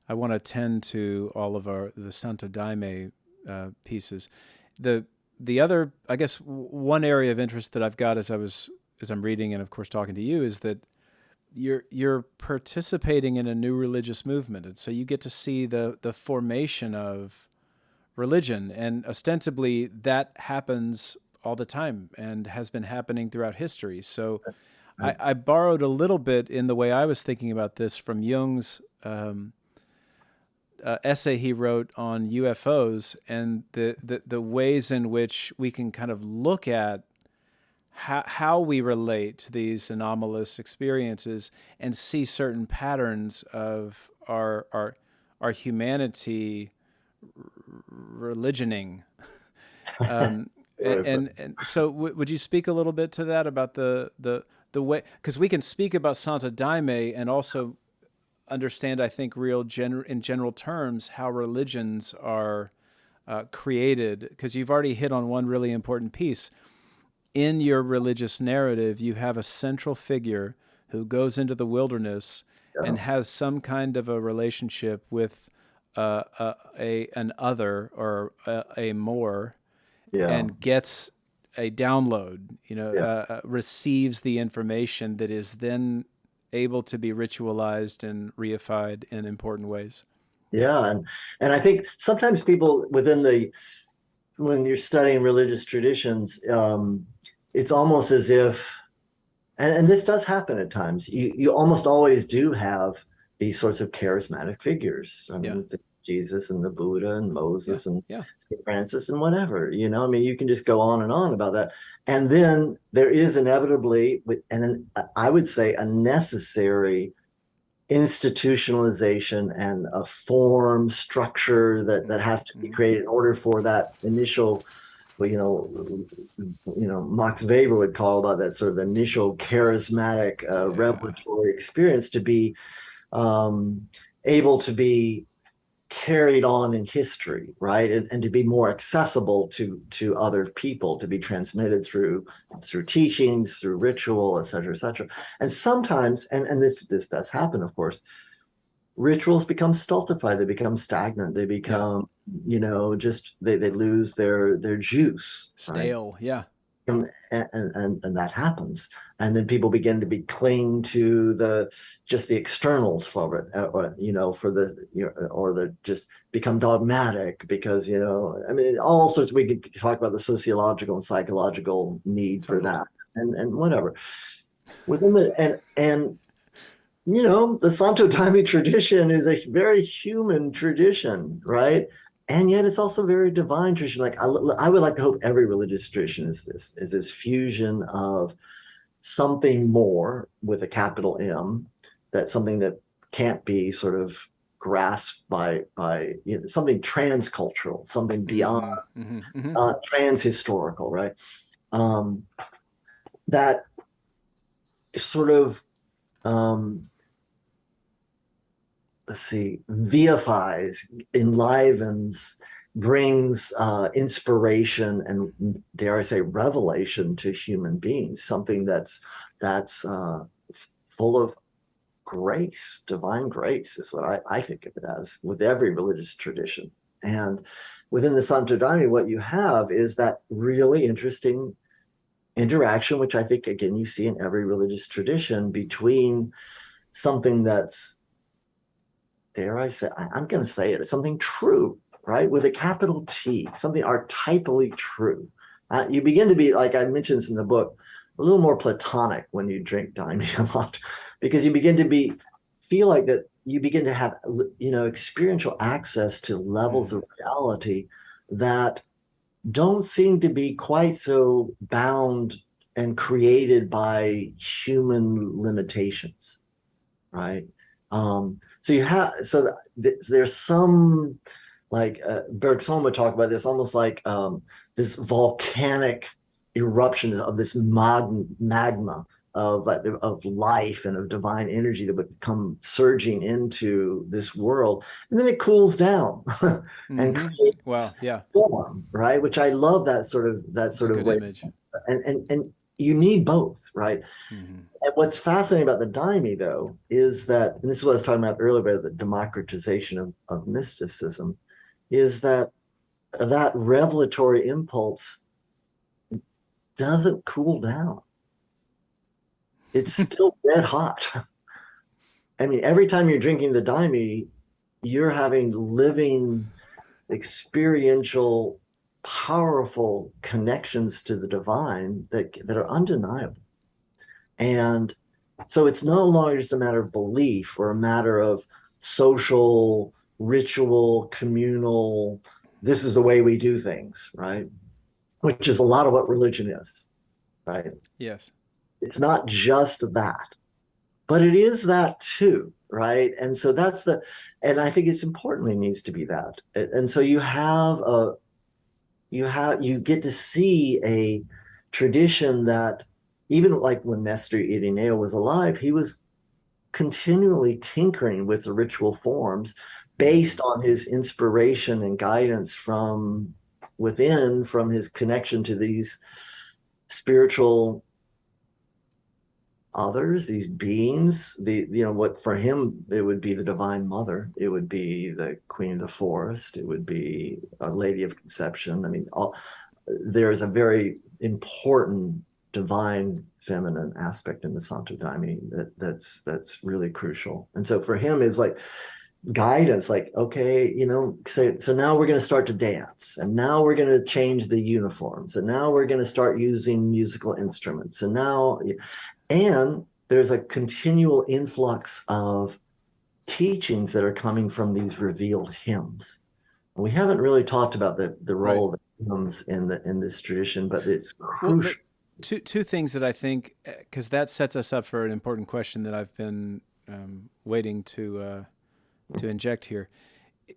I want to tend to all of the Santo Daime pieces. The other, I guess, one area of interest that I've got as I'm reading and of course talking to you is that you're participating in a new religious movement, and so you get to see the formation of religion, and ostensibly that happens all the time and has been happening throughout history. So I borrowed a little bit in the way I was thinking about this from Jung's essay he wrote on UFOs and the ways in which we can kind of look at how we relate to these anomalous experiences and see certain patterns of our humanity religioning. And so would you speak a little bit to that about the way, because we can speak about Santo Daime and also understand, I think, in general terms, how religions are created, because you've already hit on one really important piece. In your religious narrative, you have a central figure who goes into the wilderness and has some kind of a relationship with an other or a more, and gets a download, receives the information that is then able to be ritualized and reified in important ways. Yeah, and I think sometimes people when you're studying religious traditions, it's almost as if, and this does happen at times, you almost always do have these sorts of charismatic figures. I mean, Jesus and the Buddha and Moses and St. Francis and whatever, I mean, you can just go on and on about that. And then there is inevitably, and I would say a necessary institutionalization and a form structure that has to be created in order for that initial, Max Weber would call about that sort of initial charismatic revelatory experience to be able to be carried on in history, right? And to be more accessible to other people, to be transmitted through teachings, through ritual, et cetera, et cetera. And sometimes, and this does happen, of course, rituals become stultified, they become stagnant, they become, just they lose their juice, right? Stale. Yeah. And that happens, and then people begin to be cling to the externals for it, or for or the just become dogmatic because I mean all sorts. We could talk about the sociological and psychological need for that, and whatever within and the Santo Daime tradition is a very human tradition, right? And yet it's also very divine tradition. Like I would like to hope every religious tradition is this fusion of something more with a capital M, that something that can't be sort of grasped by something transcultural, something beyond transhistorical, right? That sort of let's see, viifies, enlivens, brings inspiration and, dare I say, revelation to human beings. Something that's full of grace, divine grace is what I think of it as with every religious tradition. And within the Santo Daime, what you have is that really interesting interaction, which I think again you see in every religious tradition, between something that's, dare I say, I'm going to say it, something true, right? With a capital T, something archetypally true. You begin to be, like I mentioned this in the book, a little more platonic when you drink Daime a lot, because you begin to feel like that you begin to have, experiential access to levels of reality that don't seem to be quite so bound and created by human limitations, right? There's some, like Bergson would talk about this, almost like this volcanic eruption of this magma of life and of divine energy that would come surging into this world, and then it cools down and creates form, right? Which I love that sort of way. Image. And you need both, right? And what's fascinating about the Daime, though, is that, and this is what I was talking about earlier about the democratization of mysticism, is that revelatory impulse doesn't cool down. It's still red hot. I mean, every time you're drinking the Daime, you're having living, experiential, powerful connections to the divine that are undeniable. And so it's no longer just a matter of belief or a matter of social, ritual, communal, this is the way we do things, right? Which is a lot of what religion is, right? Yes. It's not just that, but it is that too, right? And so and I think it's importantly needs to be that. And so you get to see a tradition that, even like when Nestor Irineo was alive, he was continually tinkering with the ritual forms based on his inspiration and guidance from within, from his connection to these spiritual others, these beings, what for him, it would be the Divine Mother, it would be the Queen of the Forest, it would be a Lady of Conception. I mean, there's a very important divine feminine aspect in the Santo Daime that's really crucial. And so for him, it's like guidance, like, okay, so now we're going to start to dance, and now we're going to change the uniforms, and now we're going to start using musical instruments, and there's a continual influx of teachings that are coming from these revealed hymns. We haven't really talked about the role of the hymns in this tradition, but it's crucial. Well, two things that I think, because that sets us up for an important question that I've been waiting to inject here.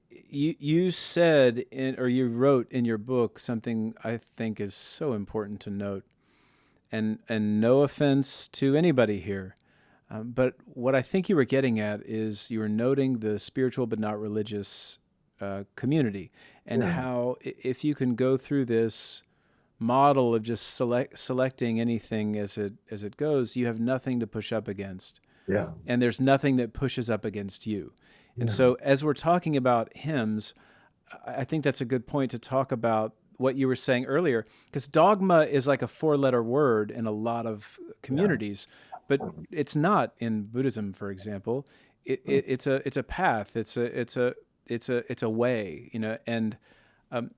You said you wrote in your book something I think is so important to note, and no offense to anybody here, but what I think you were getting at is you were noting the spiritual but not religious community, and how if you can go through this model of just selecting anything as it goes, you have nothing to push up against. Yeah. And there's nothing that pushes up against you. And Yeah. so as we're talking about hymns, I think that's a good point to talk about what you were saying earlier, because dogma is like a 4-letter word in a lot of communities, but it's not in Buddhism, for example. It's a path. It's a way, and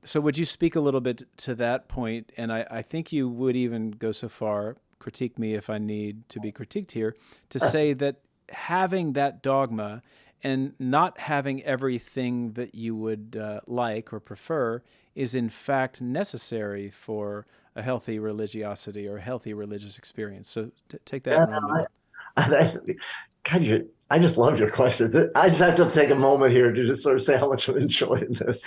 so would you speak a little bit to that point? And I think you would even go so far, critique me if I need to be critiqued here, to say that having that dogma and not having everything that you would like or prefer is in fact necessary for a healthy religiosity or a healthy religious experience. So take that Yeah, moment. I just love your questions. I just have to take a moment here to just sort of say how much I'm enjoying this.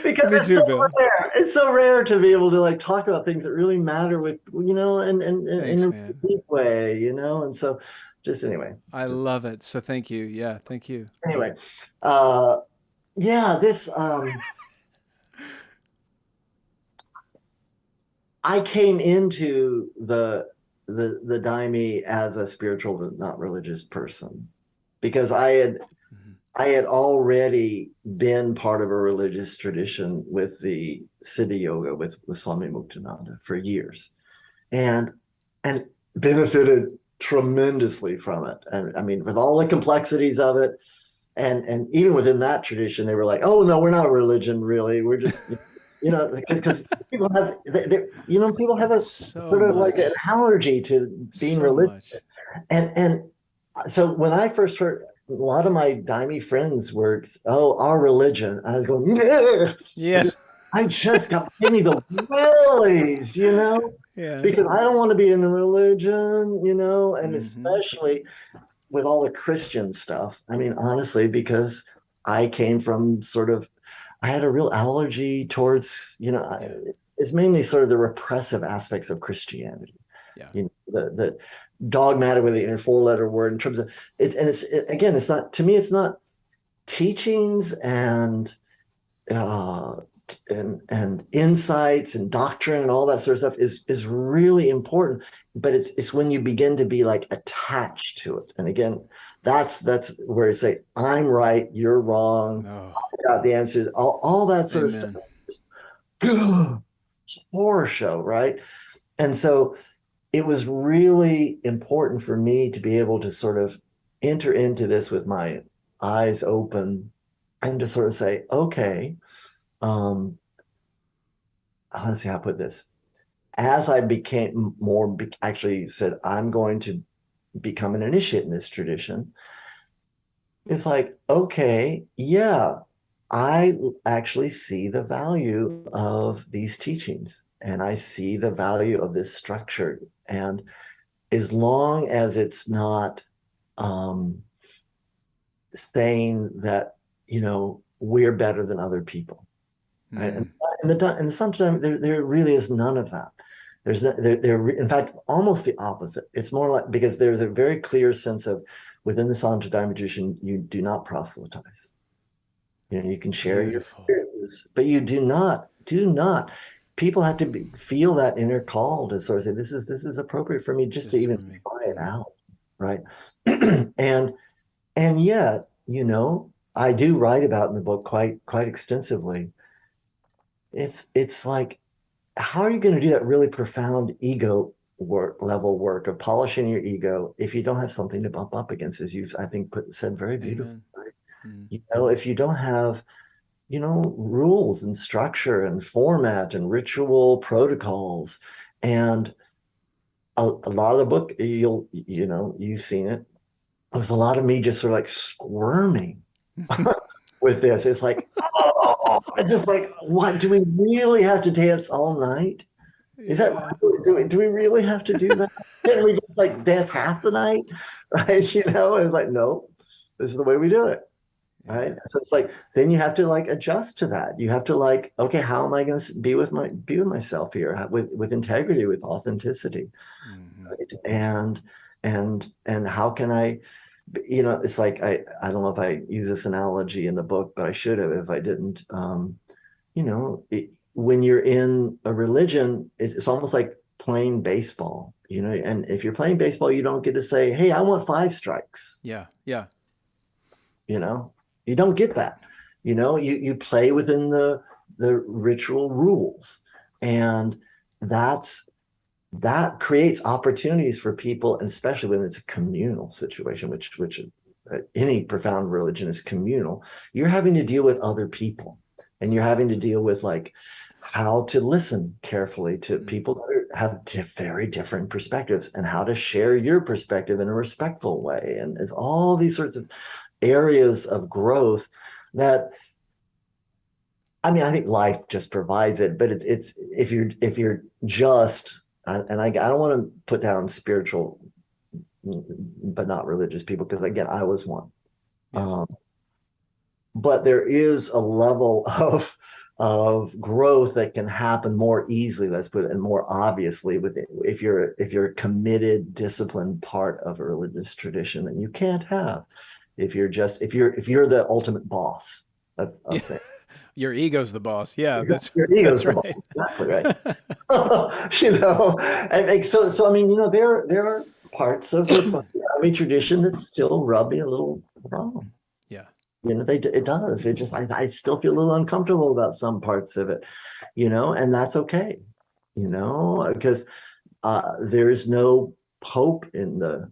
Because Me it's too, so Bill. rare. It's so rare to be able to like talk about things that really matter with, and Thanks, in a man. deep way, and so just anyway. I love it. So thank you. Yeah, thank you. Anyway, uh yeah, this I came into the Daime as a spiritual but not religious person because I had already been part of a religious tradition with the Siddha Yoga with Swami Muktananda for years, and benefited tremendously from it. And I mean, with all the complexities of it, and even within that tradition, they were like, "Oh no, we're not a religion, really. We're just." Because people have, people have a So sort of like an much. allergy to being So religious, much. and so when I first heard, a lot of my Daime friends were, "Oh, our religion," I was going, "Ugh." Yeah. I just got give me the willies, Yeah. because I don't want to be in a religion, and Mm-hmm. especially with all the Christian stuff. I mean, honestly, because I came from sort of, I had a real allergy towards, Yeah. it's mainly sort of the repressive aspects of Christianity. Yeah. The dogmatic with a 4-letter word in terms of it, and again, it's not, to me, it's not teachings uh, and insights and doctrine and all that sort of stuff is really important, but it's when you begin to be like attached to it. And again, that's where you say, I'm right, you're wrong, Oh, I got the answers, all that sort of stuff. amen. Horror show, right? And so it was really important for me to be able to sort of enter into this with my eyes open and to sort of say, okay, um, let's see how I put this. As I became more, actually said, I'm going to become an initiate in this tradition. It's like, okay, yeah, I actually see the value of these teachings and I see the value of this structure. And as long as it's not saying that, we're better than other people, right? Mm. And sometimes there really is none of that. There's no, in fact, almost the opposite. It's more like, because there's a very clear sense of, within the Santo Daime tradition, you do not proselytize. You can share your Beautiful. experiences, but you do not. People have to feel that inner call to sort of say, this is appropriate for me, just to Just even for me. try it out, right? and yet, I do write about in the book quite extensively. It's like, how are you going to do that really profound ego level work of polishing your ego if you don't have something to bump up against, as you've, I think, said very beautifully, Amen. right? Mm. If you don't have, rules and structure and format and ritual protocols, and a lot of the book, you've seen it. There's a lot of me just sort of like squirming with this. It's like, oh, I just like, what, do we really have to dance all night? Is that Yeah. really, do we really have to do that? Can't we just like dance half the night? Right? And it's like, no, this is the way we do it. Right. Yeah. So it's like, then you have to like adjust to that. You have to like, okay, how am I going to be with myself here, with integrity, with authenticity, Mm-hmm. right? And how can I it's like I don't know if I use this analogy in the book, but I should have if I didn't. When you're in a religion, it's almost like playing baseball, and if you're playing baseball, you don't get to say, "Hey, I want 5 strikes." Yeah. Yeah. You know, you don't get that. You play within the ritual rules, and that's that creates opportunities for people, and especially when it's a communal situation, which any profound religion is communal. You're having to deal with other people, and you're having to deal with like how to listen carefully to people that have very different perspectives, and how to share your perspective in a respectful way. And it's all these sorts of areas of growth that, I mean, I think life just provides it, but it's if you're just, and I don't want to put down spiritual but not religious people, because again, I was one. Yes. But there is a level of growth that can happen more easily, let's put it, and more obviously with it, if you're a committed, disciplined part of a religious tradition that you can't have if you're the ultimate boss of things. Your ego's the boss. Yeah, Your that's ego's the boss, right. exactly right. And so I mean, there are parts of this tradition that still rub me a little wrong. Yeah. It does. I still feel a little uncomfortable about some parts of it, and that's okay, because there is no pope in the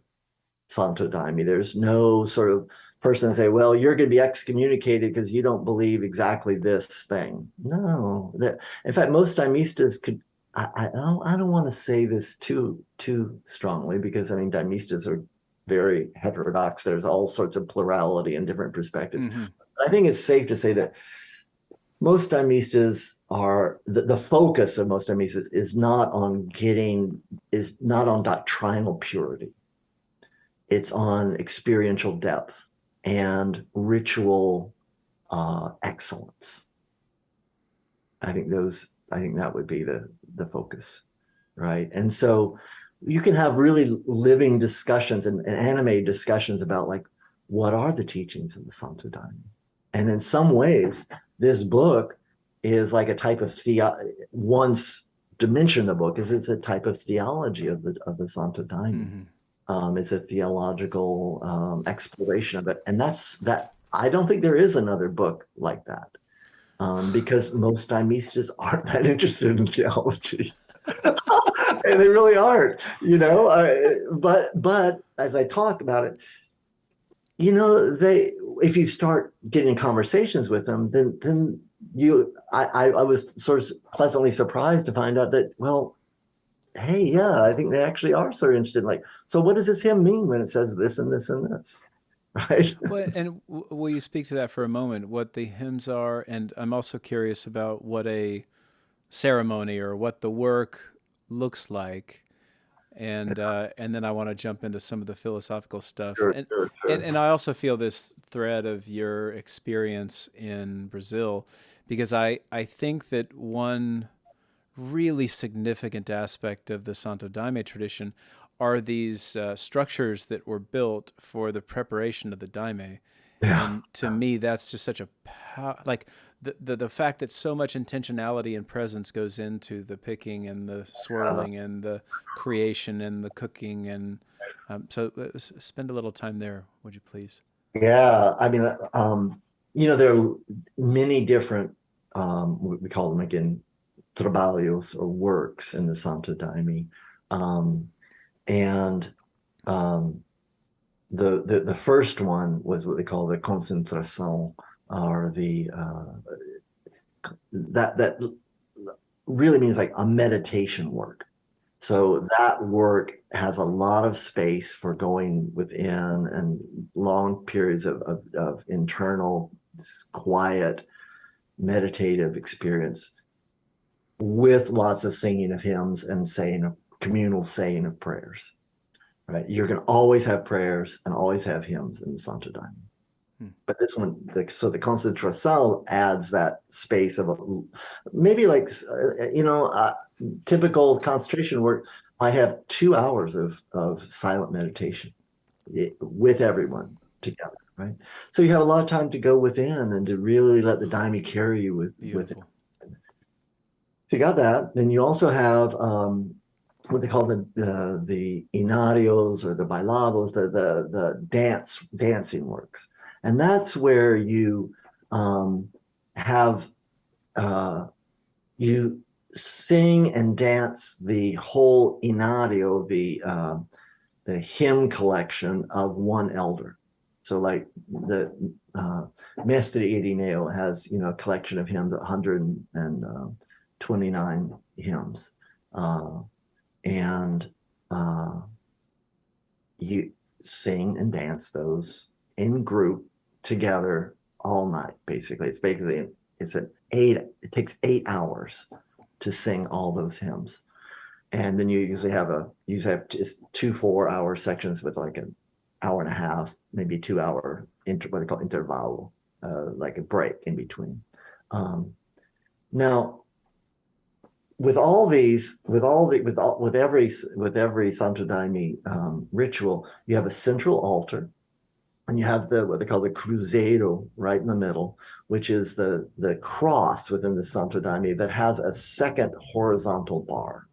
Santo Daime. There's no sort of person say, well, you're going to be excommunicated because you don't believe exactly this thing. No. In fact, most Daimistas could, I don't want to say this too strongly, because I mean, Daimistas are very heterodox. There's all sorts of plurality and different perspectives. Mm-hmm. I think it's safe to say that most Daimistas the focus of most Daimistas is not on doctrinal purity. It's on experiential depth and ritual excellence. I think that would be the focus, right? And so you can have really living discussions and animated discussions about like, what are the teachings of the Santo Daime? And in some ways, this book is like a type of once dimension of the book is it's a type of theology of the Santo Daime. Mm-hmm. It's a theological exploration of it. And that I don't think there is another book like that, because most Daimistas aren't that interested in theology. And they really aren't, but as I talk about it, if you start getting conversations with them, then I was sort of pleasantly surprised to find out that, well, hey, yeah, I think they actually are sort of interested in like, so what does this hymn mean when it says this and this and this? Right. Well, and will you speak to that for a moment, what the hymns are? And I'm also curious about what a ceremony or what the work looks like. And then I want to jump into some of the philosophical stuff. Sure, And, sure, and, sure. and I also feel this thread of your experience in Brazil, because I think that one really significant aspect of the Santo Daime tradition are these structures that were built for the preparation of the daime. Yeah. And to me, that's just such a like the fact that so much intentionality and presence goes into the picking and the swirling and the creation and the cooking. And so spend a little time there, would you please? Yeah. I mean, there are many different, we call them again, trabalhos or works in the Santo Daime. And um, the first one was what they call the concentração, or that really means like a meditation work. So that work has a lot of space for going within and long periods of internal, quiet, meditative experience, with lots of singing of hymns and communal saying of prayers. Right? You're going to always have prayers and always have hymns in the Santo Daime. But this one, so the concentração adds that space of maybe like, typical concentration work might have 2 hours of silent meditation, with everyone together, right? So you have a lot of time to go within and to really let the daime carry you with it. Beautiful. So you got that. Then you also have what they call the inarios or the bailados, the dancing works, and that's where you have you sing and dance the whole inario, the hymn collection of one elder. So like the Mestre Irineo has, a collection of hymns, 129 hymns. And you sing and dance those in group together all night, basically. It takes 8 hours to sing all those hymns. And then you usually have just 2 4-hour sections with like an hour and a half, maybe 2-hour what they call intervalo, like a break in between. Now, with every Santo Daime ritual, you have a central altar, and you have what they call the cruzeiro right in the middle, which is the cross within the Santo Daime that has a second horizontal bar.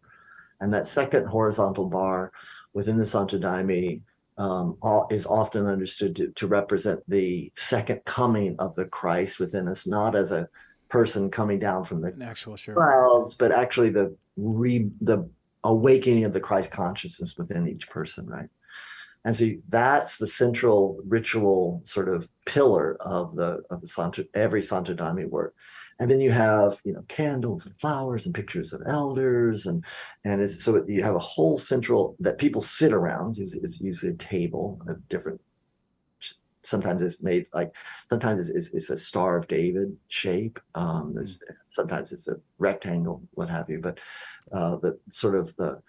And that second horizontal bar within the Santo Daime is often understood to represent the second coming of the Christ within us, not as a person coming down from the clouds, but actually the awakening of the Christ consciousness within each person, right? And so that's the central ritual sort of pillar of every Santo Daime work. And then you have, candles and flowers and pictures of elders, and so you have a whole central that people sit around. It's usually a table of different. Sometimes it's made sometimes it's a Star of David shape. Sometimes it's a rectangle, what have you. But the sort of the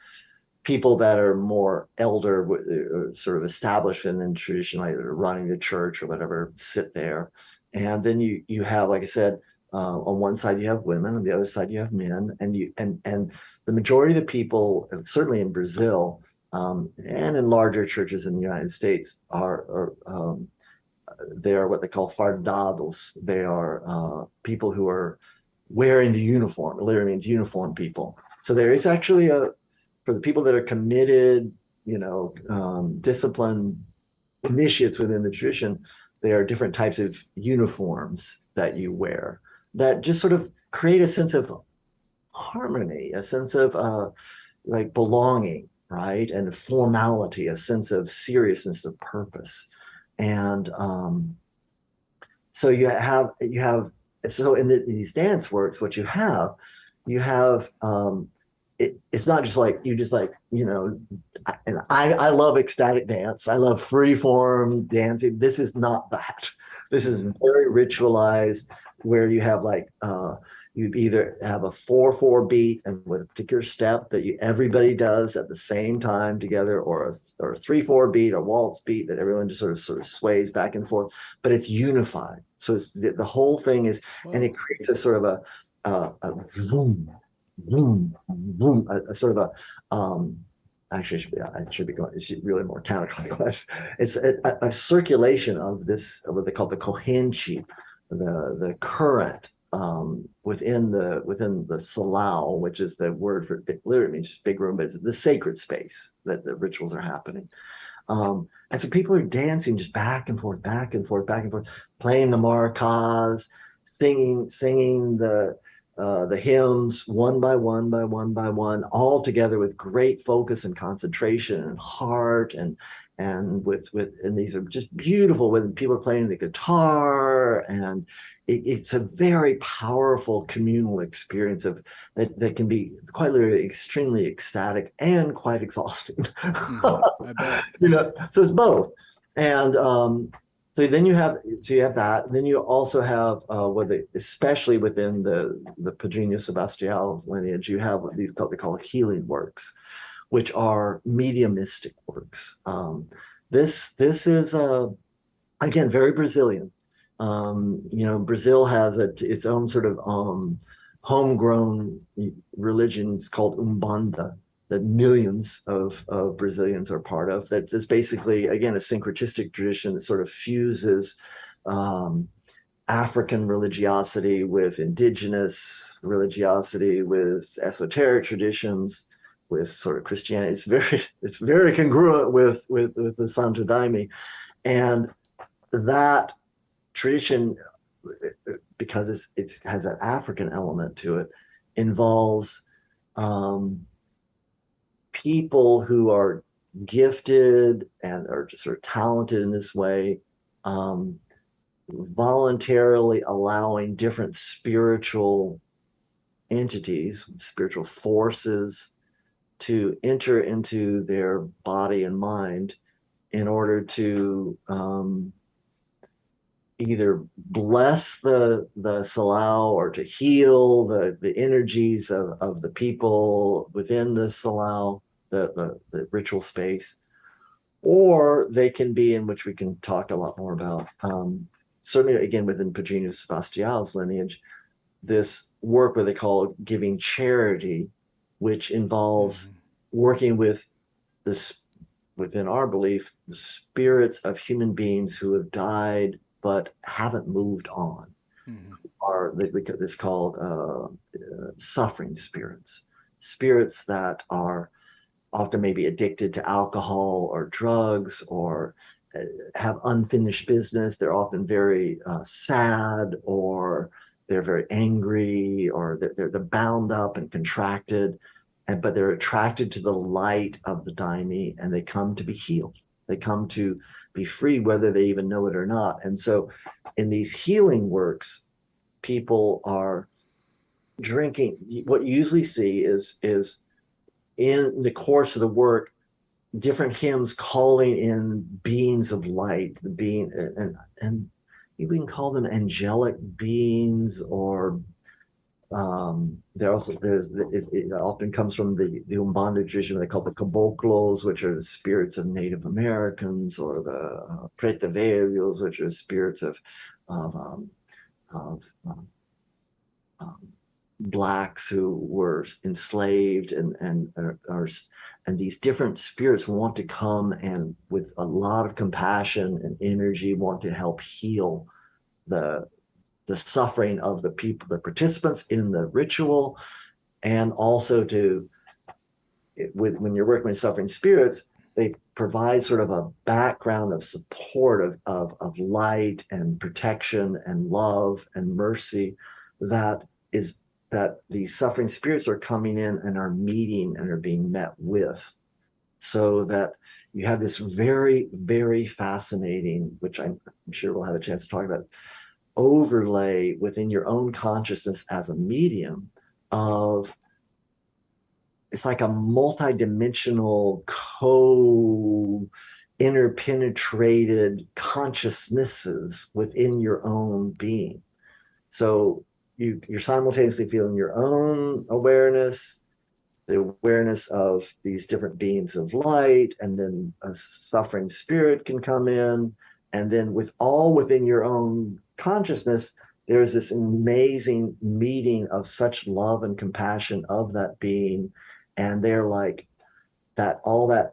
people that are more elder, sort of established in the tradition, like running the church or whatever, sit there. And then you have, like I said, on one side you have women, on the other side you have men, and the majority of the people, certainly in Brazil, and in larger churches in the United States, they are what they call fardados. They are people who are wearing the uniform. It literally means uniform people. So there is actually for the people that are committed, disciplined initiates within the tradition, there are different types of uniforms that you wear that just sort of create a sense of harmony, a sense of like belonging, right? And formality, a sense of seriousness, of purpose. And so so in these dance works, what you have it's not just like and I love ecstatic dance. I love free form dancing. This is not that. This is very ritualized, where you have you either have a 4/4 beat and with a particular step that everybody does at the same time together, or a 3/4 beat, a waltz beat that everyone just sort of sways back and forth, but it's unified. So it's the whole thing is, and it creates a sort of a zoom, boom, boom, a sort of actually I should be going, it's really more counterclockwise. It's a circulation of this, what they call the corrente, the current within the salao, which is the word for, it literally means just big room, but it's the sacred space that the rituals are happening. And so people are dancing just back and forth, back and forth, back and forth, playing the maracas, singing the hymns one by one, all together with great focus and concentration and heart, and these are just beautiful when people are playing the guitar, and it's a very powerful communal experience that can be quite literally extremely ecstatic and quite exhausting. Mm-hmm. I bet. So it's both. And so you have that. And then you also have especially within the Padrinho Sebastião lineage, you have what they call healing works, which are mediumistic works. This is again very Brazilian. Brazil has its own sort of homegrown religions called Umbanda, that millions of Brazilians are part of. That is basically, again, a syncretistic tradition that sort of fuses African religiosity with indigenous religiosity, with esoteric traditions, with sort of Christianity. It's very congruent with the Santo Daime, and that tradition, because it has that African element to it, involves people who are gifted and are just sort of talented in this way, voluntarily allowing different spiritual entities, spiritual forces, to enter into their body and mind in order to either bless the Salau or to heal the energies of the people within the Salau, the ritual space, or they can be, in which we can talk a lot more about, certainly again within Padrinus Sebastião's lineage, this work where they call giving charity, which involves working with this, within our belief, the spirits of human beings who have died but haven't moved on. Are it's called suffering spirits, spirits that are often maybe addicted to alcohol or drugs, or have unfinished business. They're often very sad, or they're very angry, or they're bound up and contracted, but they're attracted to the light of the Daime, and they come to be healed. They come to be free, whether they even know it or not. And so in these healing works, people are drinking. What you usually see is in the course of the work, different hymns calling in beings of light, the being, and we can call them angelic beings, or it often comes from the Umbanda tradition. They call the caboclos, which are the spirits of Native Americans, or the pretevelhos, which are spirits of blacks who were enslaved, and these different spirits want to come and with a lot of compassion and energy want to help heal the suffering of the people, the participants in the ritual, and also when you're working with suffering spirits, they provide sort of a background of support of light and protection and love and mercy that these suffering spirits are coming in and are meeting and are being met with, so that you have this very, very fascinating, which I'm sure we'll have a chance to talk about, overlay within your own consciousness as a medium of, it's like a multidimensional interpenetrated consciousnesses within your own being. So you're simultaneously feeling your own awareness, the awareness of these different beings of light, and then a suffering spirit can come in, and then within your own consciousness, there's this amazing meeting of such love and compassion of that being, and they're like that, all that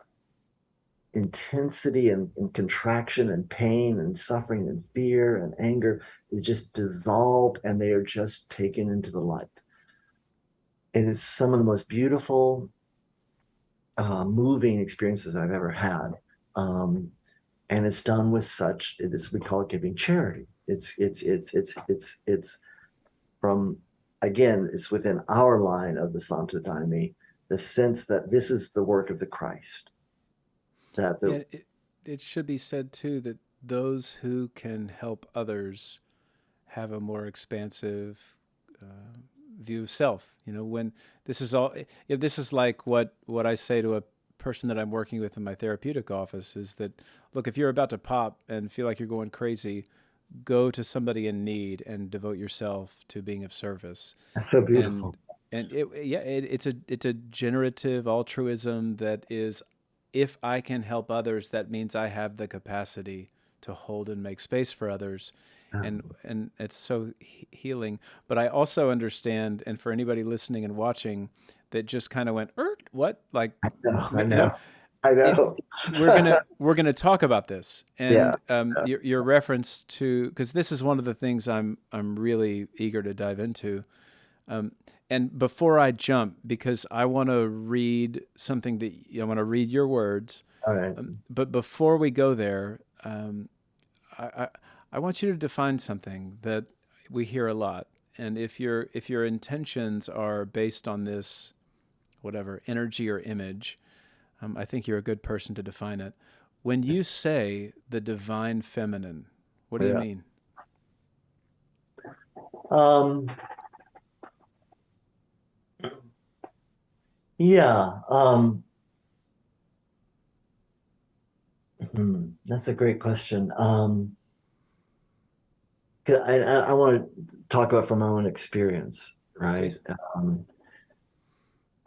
intensity and contraction and pain and suffering and fear and anger is just dissolved, and they are just taken into the light. And it's some of the most beautiful, moving experiences I've ever had. And it's done with we call it giving charity. It's from, again, it's within our line of the Santo Daime, the sense that this is the work of the Christ. It should be said too that those who can help others have a more expansive view of self. When this is all, this is like what I say to a person that I'm working with in my therapeutic office, is that, look, if you're about to pop and feel like you're going crazy, go to somebody in need and devote yourself to being of service. That's so beautiful. And it's a generative altruism that is, if I can help others, that means I have the capacity to hold and make space for others. And it's so healing. But I also understand, and for anybody listening and watching that just kind of went, What? Like, No, I no, know. I it, know. we're gonna talk about this, Yeah. and your reference to, because this is one of the things I'm really eager to dive into. Um, and before I jump, because I want to read something that I want to read your words, All right. but before we go there, I, I I want you to define something that we hear a lot, and if your intentions are based on this, whatever energy or image, I think you're a good person to define it. When you say the divine feminine, what do you Yeah. mean? Um, yeah. That's a great question. 'Cause I want to talk about from my own experience, right? Please. Um,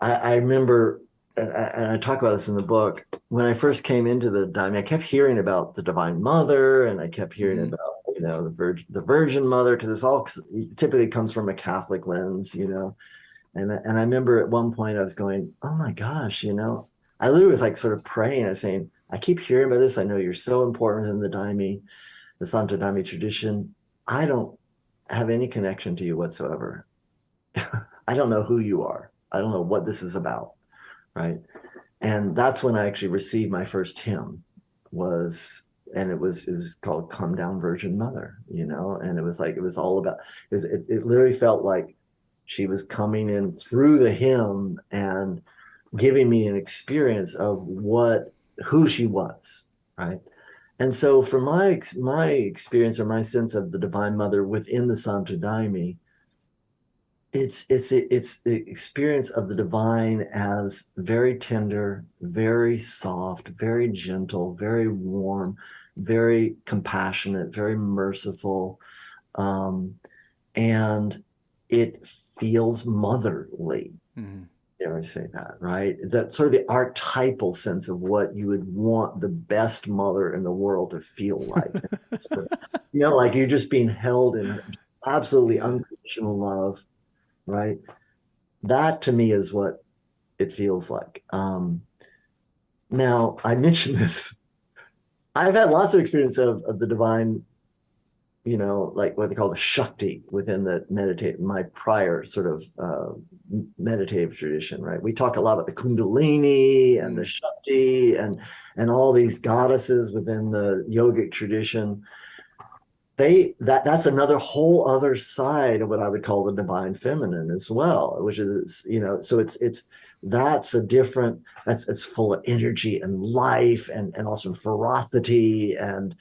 I remember, and I talk about this in the book, when I first came into the Daime, I kept hearing about the Divine Mother, and I kept hearing Mm-hmm. about, the Virgin Mother, because it's all typically comes from a Catholic lens, And I remember at one point I was going, oh my gosh, I literally was like sort of praying and saying, I keep hearing about this. I know you're so important in the Daime, the Santo Daime tradition. I don't have any connection to you whatsoever. I don't know who you are. I don't know what this is about. Right. And that's when I actually received my first hymn was, and it was called Come Down Virgin Mother, and it was like, it was all about, it literally felt like she was coming in through the hymn and giving me an experience of who she was. Right. And so from my experience or my sense of the Divine Mother within the Santo Daime, it's the experience of the divine as very tender, very soft, very gentle, very warm, very compassionate, very merciful, um, and it feels motherly. Mm-hmm. Dare I say that, right? That sort of the archetypal sense of what you would want the best mother in the world to feel like. Like you're just being held in absolutely Yeah. unconditional love, right? That to me is what it feels like. Now, I mentioned this. I've had lots of experience of the divine, like what they call the Shakti within the my prior sort of meditative tradition, right? We talk a lot about the Kundalini and the Mm. Shakti and all these goddesses within the yogic tradition. That's another whole other side of what I would call the divine feminine as well, which is, so it's that's a different, that's it's full of energy and life and also ferocity and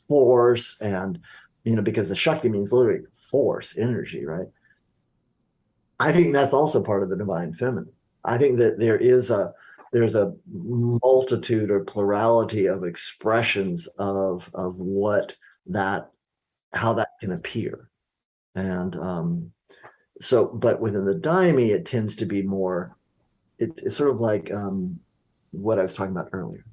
force and because the Shakti means literally force, energy, right? I think that's also part of the divine feminine. I think that there's a multitude or plurality of expressions of what that how that can appear. And but within the Daime, it tends to be more, it's sort of like what I was talking about earlier.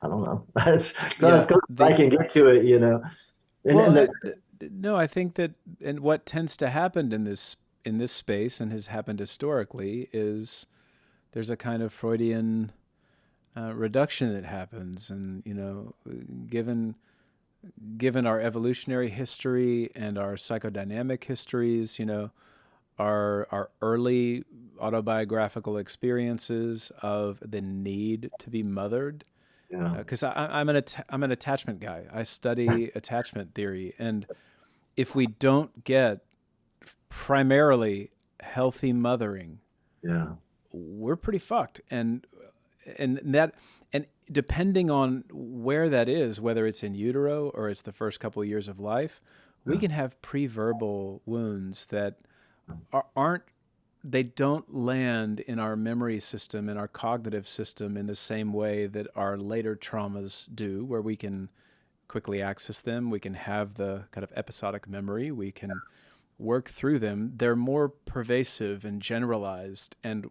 I don't know. That's Yeah. close I The can get to it, Well, and no, I think that, and what tends to happen in this space and has happened historically is there's a kind of Freudian reduction that happens, and given given our evolutionary history and our psychodynamic histories, our early autobiographical experiences of the need to be mothered. yeah, Because I'm an attachment guy. I study attachment theory, and if we don't get primarily healthy mothering, yeah, we're pretty fucked. And depending on where that is, whether it's in utero or it's the first couple of years of life, we yeah, can have pre-verbal wounds that aren't they don't land in our memory system, in our cognitive system, in the same way that our later traumas do, where we can quickly access them. We can have the kind of episodic memory. We can work through them. They're more pervasive and generalized, and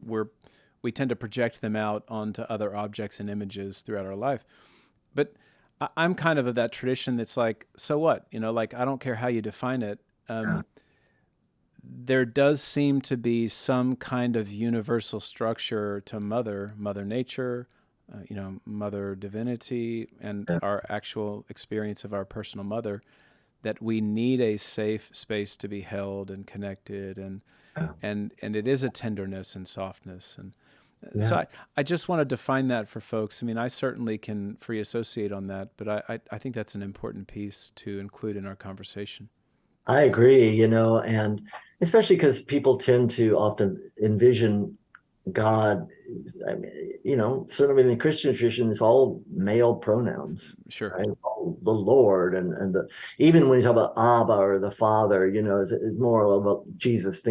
we tend to project them out onto other objects and images throughout our life. But I'm kind of that tradition that's like, so what? Like, I don't care how you define it. yeah, there does seem to be some kind of universal structure to Mother Nature, Mother Divinity, and Yeah. our actual experience of our personal mother, that we need a safe space to be held and connected, and it is a tenderness and softness. And so Yeah. I just want to define that for folks. I mean, I certainly can free associate on that, but I think that's an important piece to include in our conversation. I agree, and especially because people tend to often envision God. I mean, certainly in the Christian tradition, it's all male pronouns, Sure. right? The Lord and even when you talk about Abba or the Father, it's more about Jesus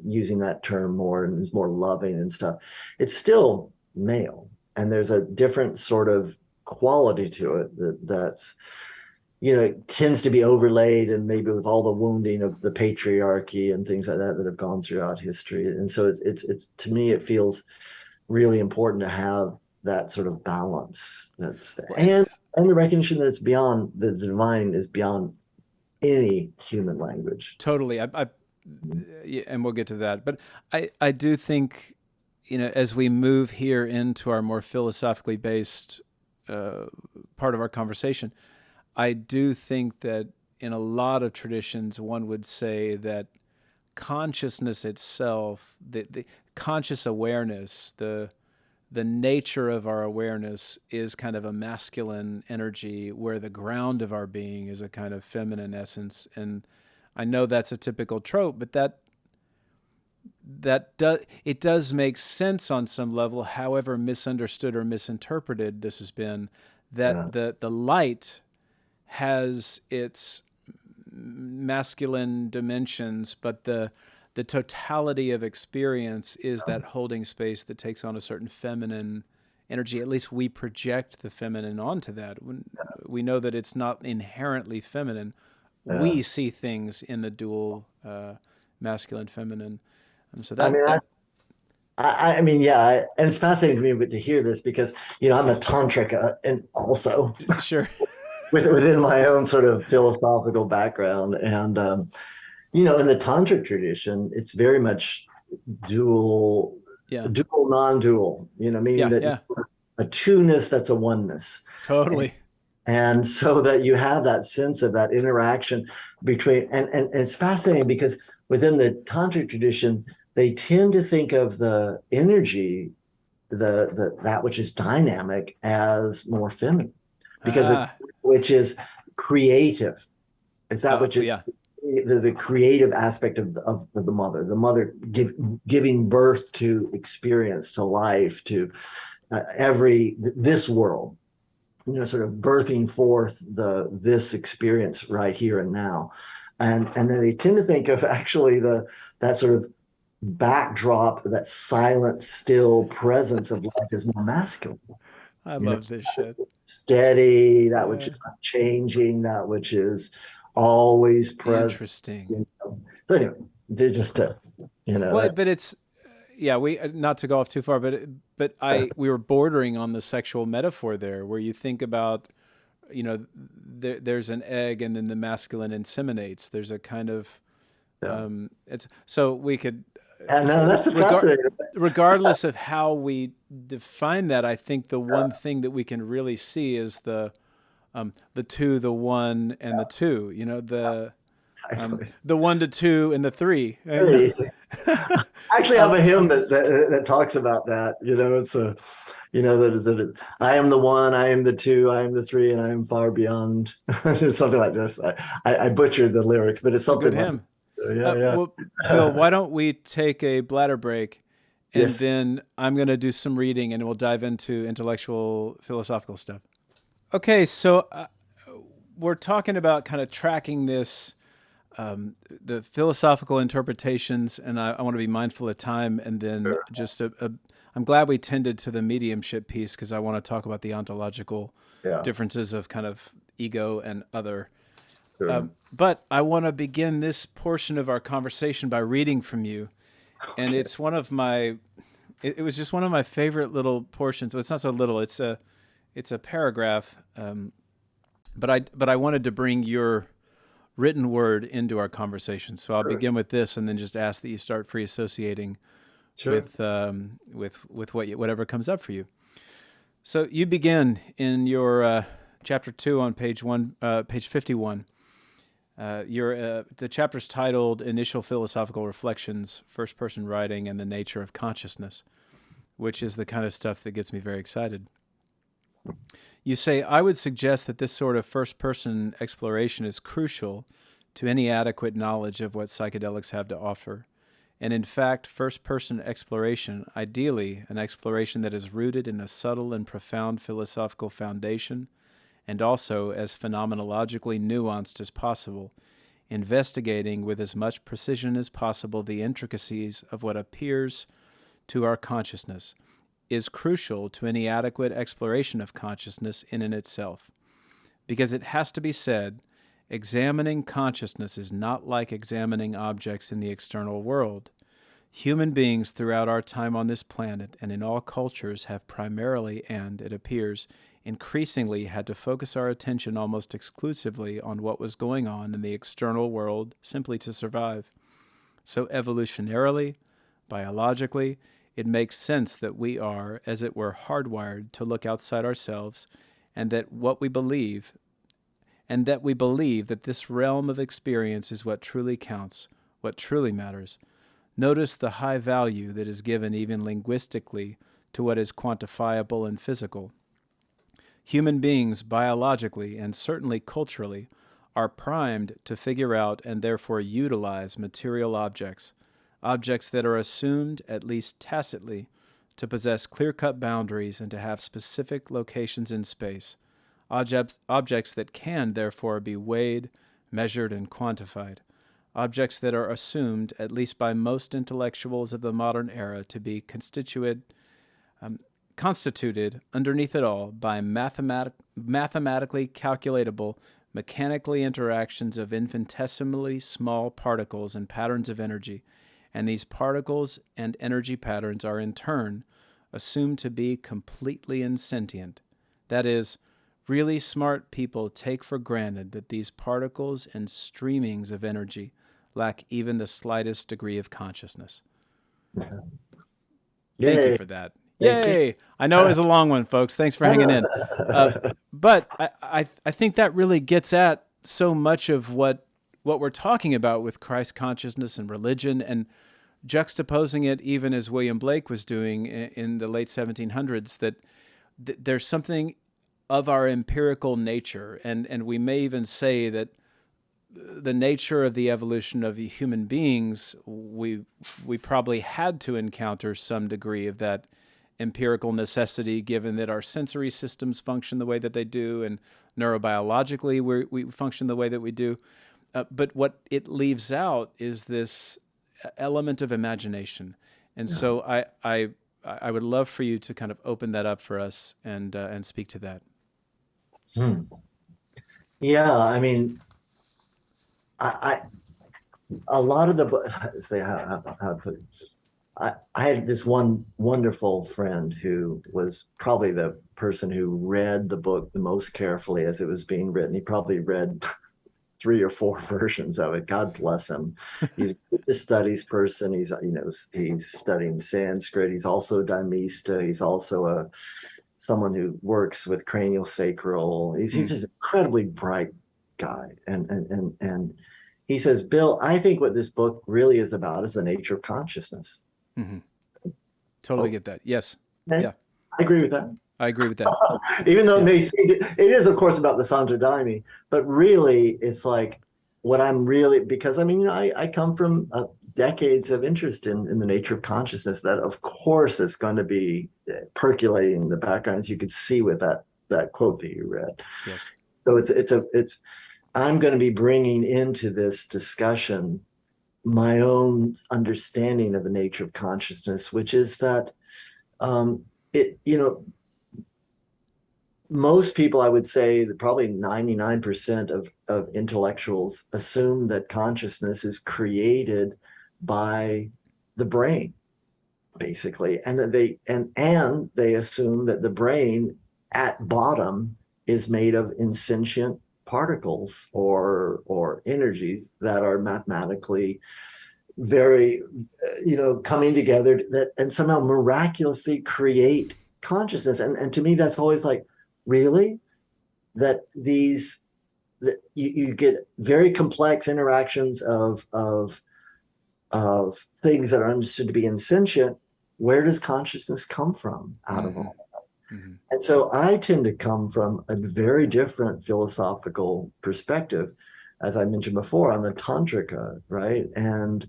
using that term more, and is more loving and stuff. It's still male, and there's a different sort of quality to it that's it tends to be overlaid, and maybe with all the wounding of the patriarchy and things like that have gone throughout history. And so it's to me, it feels really important to have that sort of balance. And the recognition that it's beyond, the divine is beyond any human language. Totally. Yeah, and we'll get to that. But I do think, as we move here into our more philosophically based part of our conversation, I do think that in a lot of traditions, one would say that consciousness itself, the conscious awareness, the nature of our awareness is kind of a masculine energy, where the ground of our being is a kind of feminine essence. And I know that's a typical trope, but it does make sense on some level, however misunderstood or misinterpreted this has been, that the light has its masculine dimensions, but the totality of experience is that holding space that takes on a certain feminine energy. At least we project the feminine onto that. We know that it's not inherently feminine. We see things in the dual masculine, feminine. So I mean, that I mean, yeah, and it's fascinating to me to hear this because I'm a tantric, and also sure. within my own sort of philosophical background, and in the tantric tradition, it's very much dual, Yeah. dual, non-dual. Meaning that a two-ness that's a oneness. Totally. And so that you have that sense of that interaction between, and it's fascinating because within the tantric tradition, they tend to think of the energy, that which is dynamic, as more feminine, because which is creative. It's that which is the creative aspect of the mother giving birth to experience, to life, to this world. Sort of birthing forth this experience right here and now, and then they tend to think of actually that sort of backdrop, that silent, still presence of life, is more masculine. I love this shit. Steady, that which is not changing, that which is always present. Interesting. So anyway, they're just well, but it's we not to go off too far, but we were bordering on the sexual metaphor there, where you think about, there's an egg and then the masculine inseminates. There's a kind of it's so we could. No, that's fascinating. Regardless of how we define that, I think the one thing that we can really see is the two, the one, and the two. The 1 to 2 and the 3. Hey. I actually have a hymn that talks about that. It's a, that I am the 1, I am the 2, I am the 3, and I am far beyond. Something like this. I butchered the lyrics, but it's something. Good hymn. Yeah. Well, Bill, why don't we take a bladder break, and then I'm going to do some reading, and we'll dive into intellectual, philosophical stuff. Okay, so we're talking about kind of tracking this. The philosophical interpretations, and I want to be mindful of time, and then just I'm glad we tended to the mediumship piece, because I want to talk about the ontological differences of kind of ego and other. But I want to begin this portion of our conversation by reading from you, and it's one of my. It was just one of my favorite little portions. Well, it's not so little. It's a paragraph, but I wanted to bring your written word into our conversation. So I'll begin with this, and then just ask that you start free associating Sure. with whatever comes up for you. So you begin in your chapter 2 on page 51. The chapter's titled "Initial Philosophical Reflections: First Person Writing and the Nature of Consciousness," which is the kind of stuff that gets me very excited. You say, "I would suggest that this sort of first-person exploration is crucial to any adequate knowledge of what psychedelics have to offer. And in fact, first-person exploration, ideally an exploration that is rooted in a subtle and profound philosophical foundation, and also as phenomenologically nuanced as possible, investigating with as much precision as possible the intricacies of what appears to our consciousness, is crucial to any adequate exploration of consciousness in and itself. Because it has to be said, examining consciousness is not like examining objects in the external world. Human beings throughout our time on this planet and in all cultures have primarily and, it appears, increasingly had to focus our attention almost exclusively on what was going on in the external world simply to survive. So evolutionarily, biologically, it makes sense that we are, as it were, hardwired to look outside ourselves, and that we believe that this realm of experience is what truly counts, what truly matters. Notice the high value that is given even linguistically to what is quantifiable and physical. Human beings, biologically and certainly culturally, are primed to figure out and therefore utilize material objects that are assumed, at least tacitly, to possess clear-cut boundaries and to have specific locations in space, objects that can, therefore, be weighed, measured, and quantified, objects that are assumed, at least by most intellectuals of the modern era, to be constituted underneath it all by mathematically calculatable, mechanically interactions of infinitesimally small particles and patterns of energy, and these particles and energy patterns are in turn assumed to be completely insentient. That is, really smart people take for granted that these particles and streamings of energy lack even the slightest degree of consciousness." Thank you for that. Yay! I know it was a long one, folks. Thanks for hanging in. But I think that really gets at so much of what we're talking about with Christ consciousness and religion, and juxtaposing it even as William Blake was doing in the late 1700s, that there's something of our empirical nature, and we may even say that the nature of the evolution of human beings, we probably had to encounter some degree of that empirical necessity, given that our sensory systems function the way that they do, and neurobiologically we function the way that we do. But what it leaves out is this element of imagination. And so I would love for you to kind of open that up for us and speak to that. Yeah, I mean, I a lot of the say how to put it. I had this one wonderful friend who was probably the person who read the book the most carefully as it was being written. He probably read 3 or 4 versions of it. God bless him. He's a studies person. He's studying Sanskrit. He's also a Daimista. He's also someone who works with cranial sacral. He's just an incredibly bright guy. And he says, "Bill, I think what this book really is about is the nature of consciousness." Mm-hmm. Totally get that. Yes. Okay. Yeah. I agree with that. I agree with that. Even though it is, of course, about the Santo Daime, but really it's like what I'm really, because I mean, I come from decades of interest in the nature of consciousness that, of course, is going to be percolating in the background, as you could see with that quote that you read. Yes. So I'm going to be bringing into this discussion my own understanding of the nature of consciousness, which is that most people, I would say that probably 99% of intellectuals assume that consciousness is created by the brain, basically, and that they assume that the brain at bottom is made of insentient particles or energies that are mathematically very, coming together and somehow miraculously create consciousness. And to me, that's always like, really? That you get very complex interactions of things that are understood to be insentient. Where does consciousness come from out of all? Mm-hmm. And so I tend to come from a very different philosophical perspective. As I mentioned before, I'm a tantrika, right? And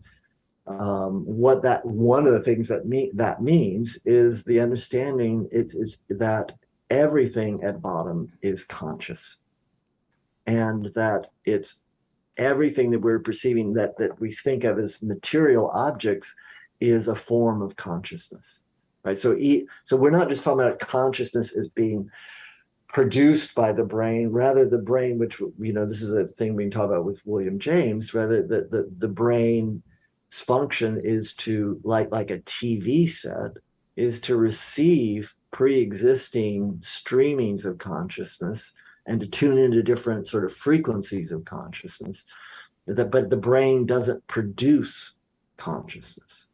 one of the things that means is the understanding is that everything at bottom is conscious, and that it's everything that we're perceiving that we think of as material objects is a form of consciousness, right? So we're not just talking about consciousness as being produced by the brain, rather the brain, which, this is a thing we can talk about with William James, rather the brain's function is to, like a TV set, is to receive pre-existing streamings of consciousness and to tune into different sort of frequencies of consciousness. But the brain doesn't produce consciousness.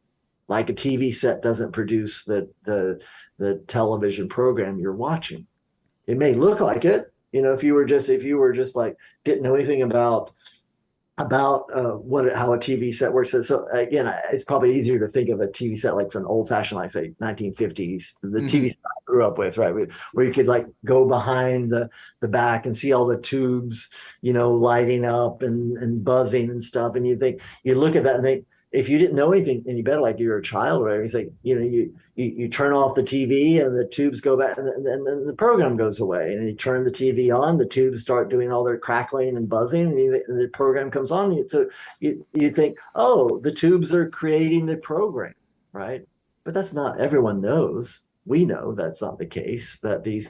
Like a TV set doesn't produce the television program you're watching. It may look like it, if you were just like didn't know anything about how a TV set works. So again, it's probably easier to think of a TV set like from an old fashioned, like say 1950s, the TV set I grew up with, right? Where you could like go behind the back and see all the tubes, lighting up and buzzing and stuff. And you look at that and think, if you didn't know anything any better, like you're a child or whatever, it's like, you turn off the TV and the tubes go back and then the program goes away. And you turn the TV on, the tubes start doing all their crackling and buzzing, and the program comes on. So you think, oh, the tubes are creating the program, right? But that's not, everyone knows. We know that's not the case, that these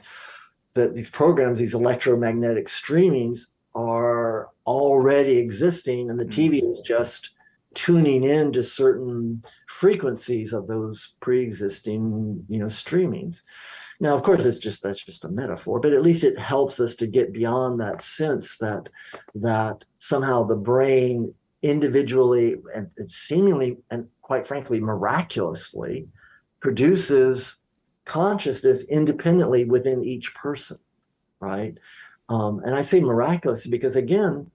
programs, these electromagnetic streamings are already existing, and the TV is just tuning in to certain frequencies of those pre-existing, streamings. Now, of course, that's just a metaphor, but at least it helps us to get beyond that sense that somehow the brain individually and seemingly and quite frankly miraculously produces consciousness independently within each person, right? And I say miraculously because, again,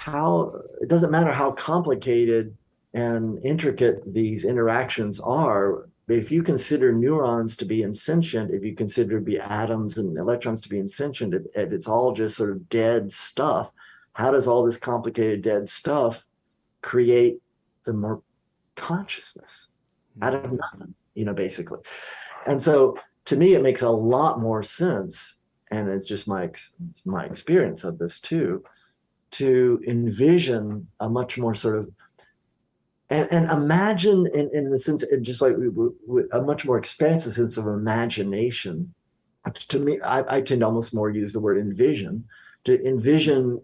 it doesn't matter how complicated and intricate these interactions are. If you consider neurons to be insentient, if you consider be atoms and electrons to be insentient, if it's all just sort of dead stuff, how does all this complicated dead stuff create the consciousness out of nothing, basically? And so to me, it makes a lot more sense, and it's just my experience of this too, to envision a much more sort of and imagine in the sense, just like a much more expansive sense of imagination. To me, I tend to almost more use the word envision, to envision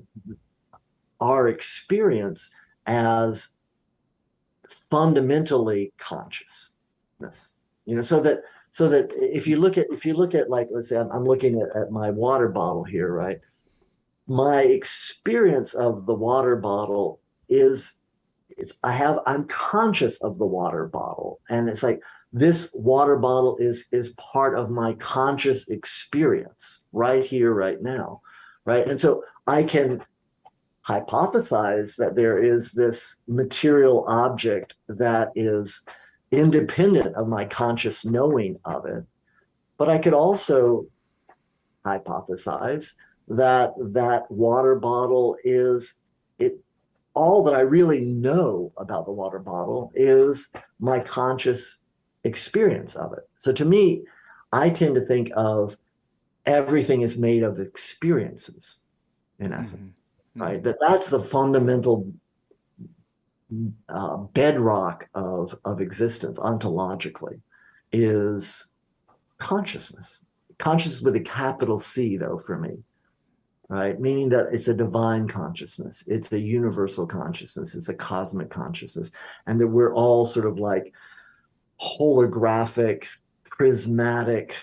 our experience as fundamentally consciousness. So that if you look at like, let's say I'm looking at my water bottle here, right? My experience of the water bottle is I'm conscious of the water bottle, and it's like this water bottle is part of my conscious experience right here, right now, right? And so I can hypothesize that there is this material object that is independent of my conscious knowing of it, but I could also hypothesize that water bottle is it. All that I really know about the water bottle is my conscious experience of it. So to me, I tend to think of everything is made of experiences, in essence, right? That's the fundamental bedrock of existence ontologically, is consciousness. Consciousness with a capital C, though, for me. Right? Meaning that it's a divine consciousness. It's a universal consciousness. It's a cosmic consciousness. And that we're all sort of like holographic, prismatic,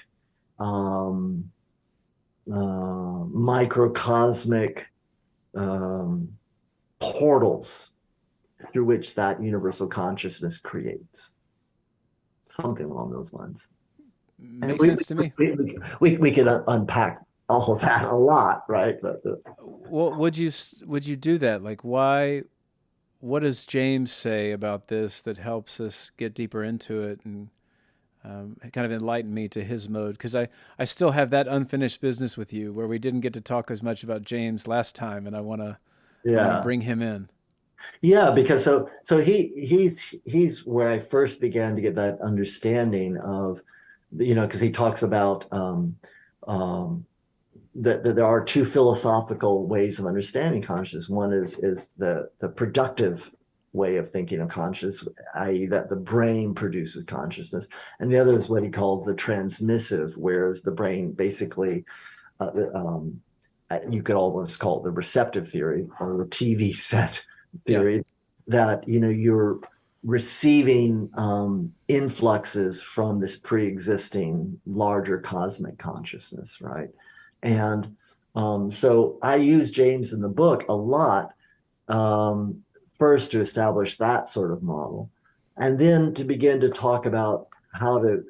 microcosmic um, portals through which that universal consciousness creates, something along those lines. And Makes sense to me. we could unpack all of that a lot, right? But Well, would you do that? Like, why? What does James say about this that helps us get deeper into it and kind of enlighten me to his mode? Because I still have that unfinished business with you where we didn't get to talk as much about James last time, and I want to yeah, bring him in. yeah, because he's where I first began to get that understanding of, because he talks about um, that there are two philosophical ways of understanding consciousness. One is the productive way of thinking of consciousness, i.e., that the brain produces consciousness, and the other is what he calls the transmissive, whereas the brain basically, uh, um, you could almost call it the receptive theory or the TV set Yeah. theory, that you're receiving influxes from this pre-existing larger cosmic consciousness, right? And so I use James in the book a lot, um, first to establish that sort of model, and then to begin to talk about how to,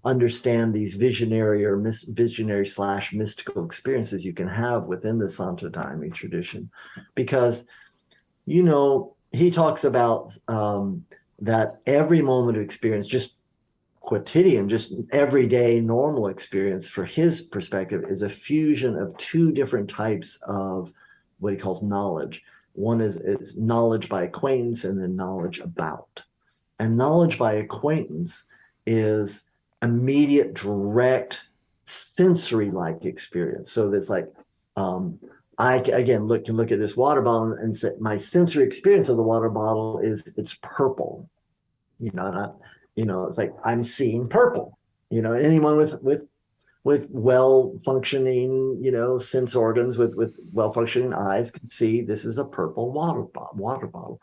understand these visionary or visionary slash mystical experiences you can have within the Santo Daime tradition, because he talks about that every moment of experience, just quotidian, just everyday normal experience for his perspective, is a fusion of two different types of what he calls knowledge. One is knowledge by acquaintance, and then knowledge about. And knowledge by acquaintance is immediate, direct, sensory-like experience. So that's like, I again can look at this water bottle and say my sensory experience of the water bottle is it's purple. And it's like I'm seeing purple. Anyone with well functioning, sense organs, with well functioning eyes can see this is a purple water bottle.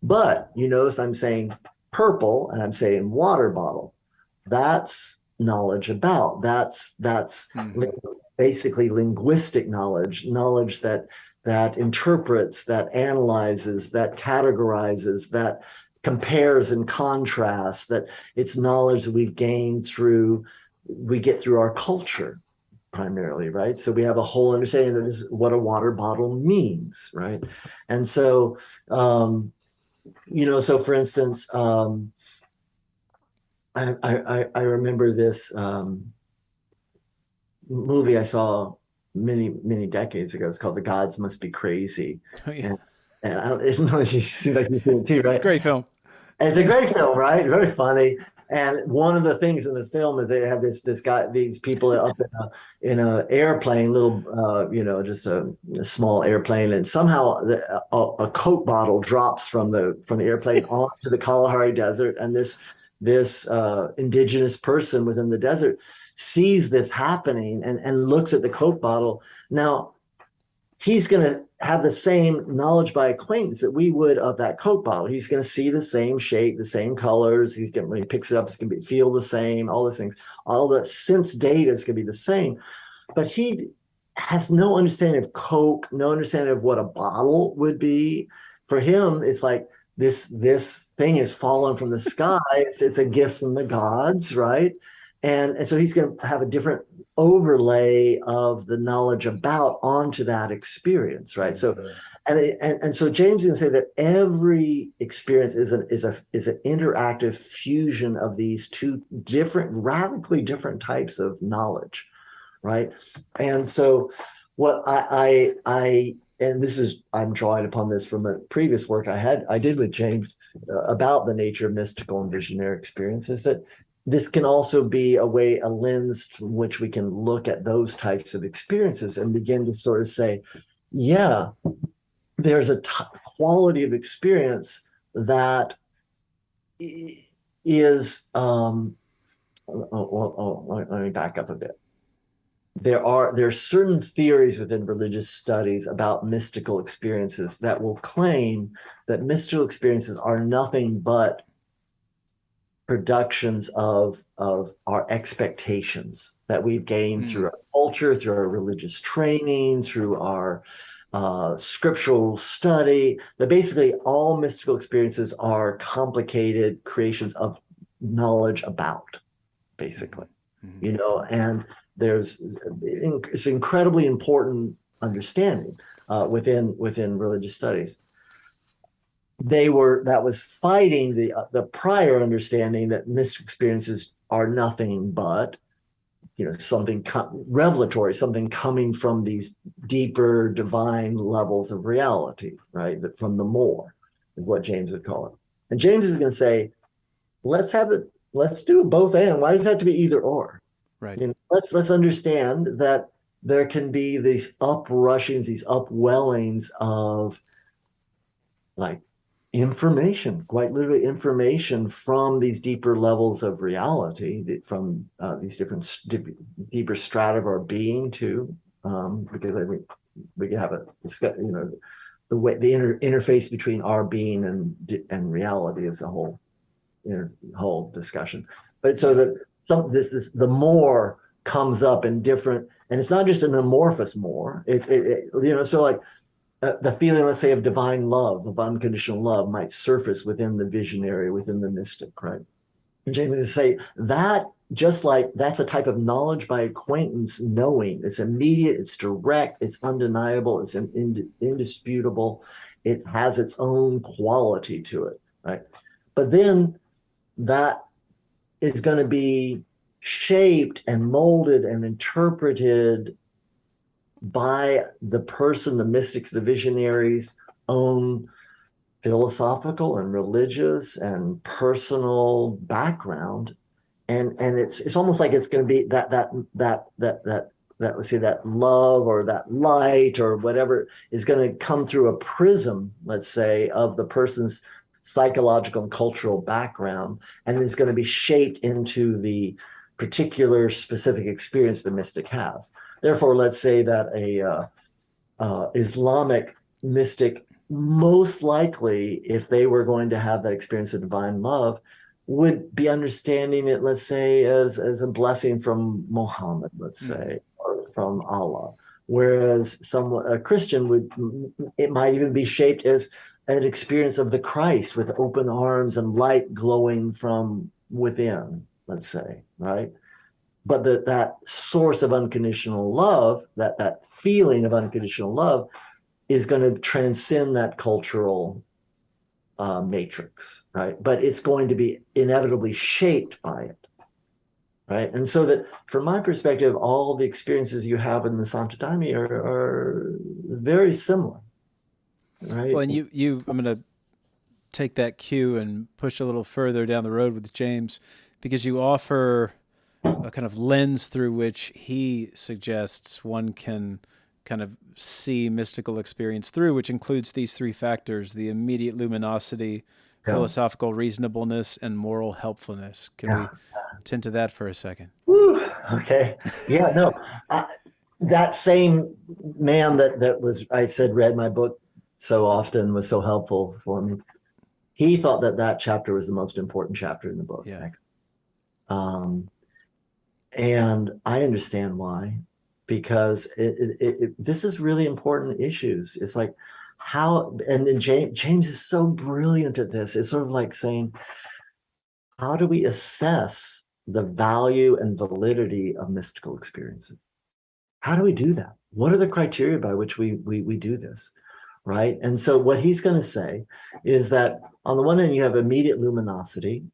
But you notice I'm saying purple and I'm saying water bottle. That's knowledge about. That's Hmm. basically linguistic knowledge that interprets, that analyzes, that categorizes, that compares and contrasts. That it's knowledge that we get through our culture primarily, right? So we have a whole understanding of what a water bottle means, right? And so, so for instance, I remember this movie I saw many decades ago. It's called The Gods Must Be Crazy, Oh, yeah. and I don't know if you see, like, you've seen it too, right? Great film. It's a great film, right? Very funny. And one of the things in the film is they have this guy, these people up in a airplane, little, just a small airplane, and somehow a Coke bottle drops from the airplane onto the Kalahari Desert, and this indigenous person within the desert sees this happening and looks at the Coke bottle. Now, he's going to have the same knowledge by acquaintance that we would of that Coke bottle. He's going to see the same shape, the same colors. When he picks it up, it's going to feel the same. All those things, all the sense data is going to be the same. But he has no understanding of Coke, no understanding of what a bottle would be. For him, it's like this thing is fallen from the sky. It's a gift from the gods, right? And so he's going to have a different overlay of the knowledge about onto that experience, right? So, and so James is going to say that every experience is an interactive fusion of these two radically different types of knowledge, right? And so, what and this is, I'm drawing upon this from a previous work I did with James about the nature of mystical and visionary experiences, that this can also be a lens from which we can look at those types of experiences and begin to sort of say, yeah, there's a quality of experience that is, let me back up a bit. There are certain theories within religious studies about mystical experiences that will claim that mystical experiences are nothing but productions of our expectations that we've gained through our culture, through our religious training, through our scriptural study. That basically all mystical experiences are complicated creations of knowledge about, basically, Mm-hmm. you know, and it's incredibly important understanding within religious studies. That was fighting the prior understanding that mystic experiences are nothing but, you know, something revelatory, something coming from these deeper divine levels of reality, right? That from the more is what James would call it. And James is going to say, let's do both and. Why does it have to be either or? Right. You know, let's understand that there can be these uprushings, these upwellings of like information, quite literally information from these deeper levels of reality, from these different deeper strata of our being too, because we can have a discussion, you know, the interface between our being and reality is a whole discussion. But so that the more comes up in different, and it's not just an amorphous more. You know, so like the feeling, let's say, of divine love, of unconditional love, might surface within the visionary, within the mystic, right? And James would say that just like that's a type of knowledge by acquaintance, knowing. It's immediate, it's direct, it's undeniable, it's indisputable. It has its own quality to it, right? But then that is going to be shaped and molded and interpreted by the person, the mystics, the visionaries' own philosophical and religious and personal background. And it's almost like it's going to be that let's say that love or that light or whatever is going to come through a prism, let's say, of the person's psychological and cultural background, and is going to be shaped into the particular specific experience the mystic has. Therefore, let's say that a Islamic mystic, most likely, if they were going to have that experience of divine love, would be understanding it, let's say, as a blessing from Muhammad, let's say, or from Allah. Whereas a Christian it might even be shaped as an experience of the Christ with open arms and light glowing from within, let's say, right? But that source of unconditional love, that feeling of unconditional love, is going to transcend that cultural matrix, right? But it's going to be inevitably shaped by it, right? And so that, from my perspective, all the experiences you have in the Santo Daime are very similar, right? Well, and I'm going to take that cue and push a little further down the road with James, because you offer a kind of lens through which he suggests one can kind of see mystical experience through, which includes these three factors: the immediate luminosity, philosophical reasonableness, and moral helpfulness. Can we tend to that for a second? Woo, okay. Yeah, no. That same man that was, I said, read my book so often, was so helpful for me. He thought that chapter was the most important chapter in the book. Yeah. And I understand why, because this is really important issues. It's like how, and then James is so brilliant at this. It's sort of like saying, how do we assess the value and validity of mystical experiences? How do we do that? What are the criteria by which we do this, right? And so what he's going to say is that on the one hand, you have immediate luminosity.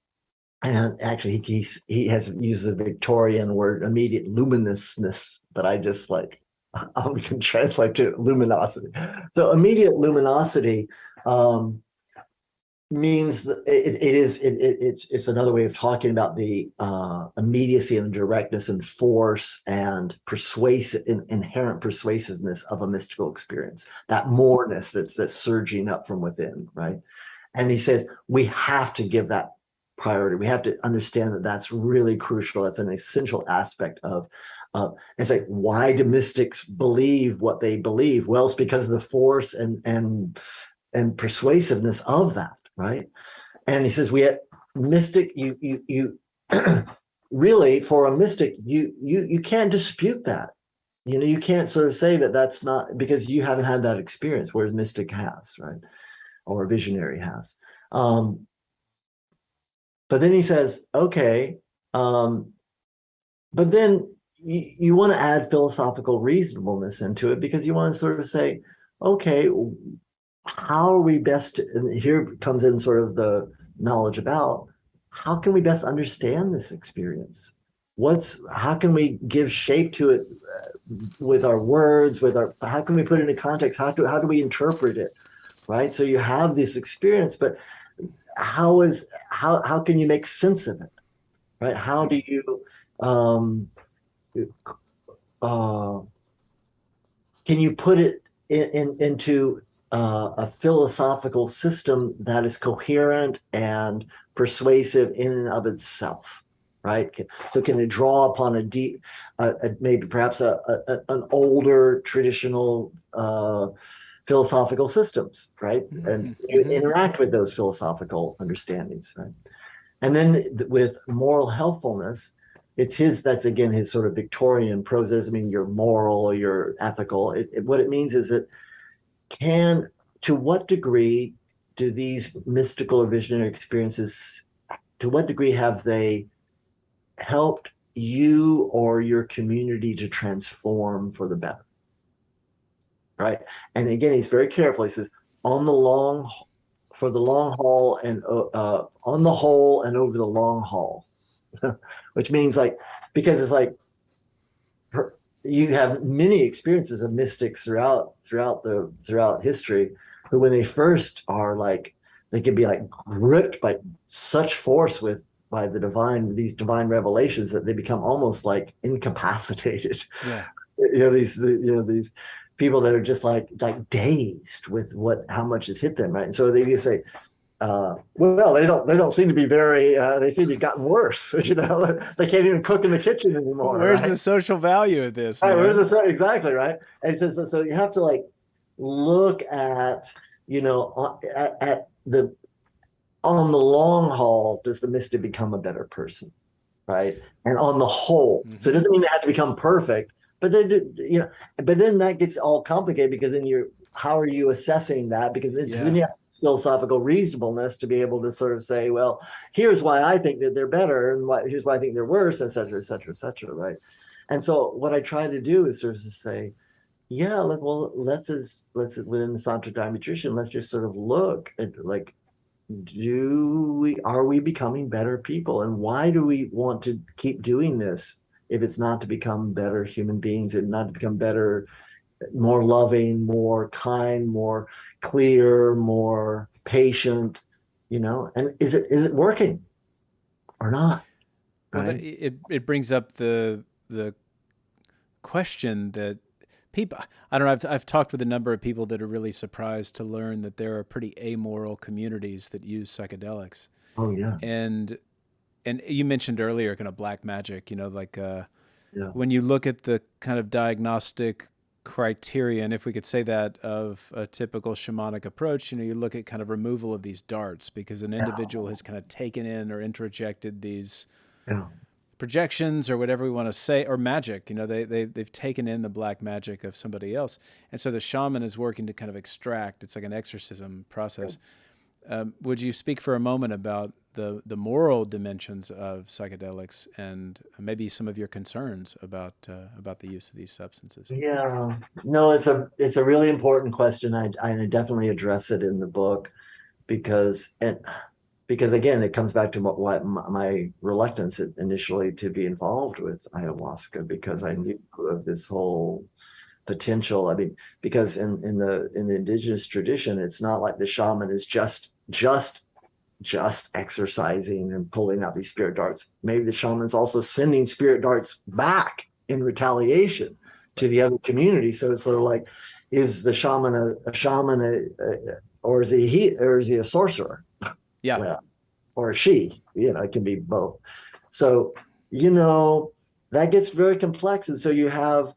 And actually, he has used the Victorian word immediate luminousness, but I just we can translate to luminosity. So immediate luminosity means that it's another way of talking about the immediacy and directness and force and inherent persuasiveness of a mystical experience, that moreness that's surging up from within, right? And he says we have to give that priority. We have to understand that that's really crucial. That's an essential aspect of it's like, why do mystics believe what they believe? Well, it's because of the force and persuasiveness of that, right? And he says mystic, you really, for a mystic, you can't dispute that. You can't sort of say that that's not, because you haven't had that experience, whereas mystic has, right? Or a visionary has. But then he says, okay, but then you want to add philosophical reasonableness into it, because you want to sort of say, okay, how are we best, and here comes in sort of the knowledge about how can we best understand this experience? How can we give shape to it with our words, how can we put it into context? How do we interpret it? Right. So you have this experience, but how can you make sense of it? Right. How do you, um, uh, can you put it into a philosophical system that is coherent and persuasive in and of itself, right? So can it draw upon a deep, maybe perhaps an older traditional philosophical systems, right? And you interact with those philosophical understandings, right? And then with moral helpfulness, that's again his sort of Victorian prose. Doesn't mean you're moral or you're ethical. What it means is that to what degree do these mystical or visionary experiences, to what degree have they helped you or your community to transform for the better? Right. And again, he's very careful. He says, for the long haul, and on the whole and over the long haul, which means like, because it's like, you have many experiences of mystics throughout history, who when they first are like, they can be like gripped by such force by these divine revelations that they become almost like incapacitated. Yeah. These people that are just like dazed with how much has hit them, right? And so they say, well, they don't seem to be very. They seem to have gotten worse. They can't even cook in the kitchen anymore. Where's right? the social value of this, Right, man? exactly, right. And so you have to like look at at the on the long haul. Does the mystic become a better person, right? And on the whole, so it doesn't mean they have to become perfect, but but then that gets all complicated, because then how are you assessing that? Because then you have philosophical reasonableness to be able to sort of say, well, here's why I think that they're better, and here's why I think they're worse, et cetera, et cetera, et cetera, right? And so what I try to do is sort of say, yeah, let's within the Santo Daime tradition, let's just sort of look at like, are we becoming better people, and why do we want to keep doing this if it's not to become better human beings and not to become better, more loving, more kind, more clear, more patient, and is it working or not? Well, Right. it brings up the question that people, I don't know, I've talked with a number of people that are really surprised to learn that there are pretty amoral communities that use psychedelics. Oh yeah. And you mentioned earlier kind of black magic, like Yeah. when you look at the kind of diagnostic criterion, if we could say that, of a typical shamanic approach, you look at kind of removal of these darts because an individual has kind of taken in or introjected these projections or whatever we want to say, or magic, they've taken in the black magic of somebody else. And so the shaman is working to kind of extract, it's like an exorcism process. Would you speak for a moment about the moral dimensions of psychedelics and maybe some of your concerns about the use of these substances? Yeah, no, it's a really important question. I definitely address it in the book, because again, it comes back to what my reluctance initially to be involved with ayahuasca, because I knew of this whole potential. I mean, because in the indigenous tradition, it's not like the shaman is just exercising and pulling out these spirit darts. Maybe the shaman's also sending spirit darts back in retaliation to the other community. So it's sort of like, is the shaman a shaman, or is he a sorcerer? Yeah. Well, or she, it can be both. So, that gets very complex. And so you have,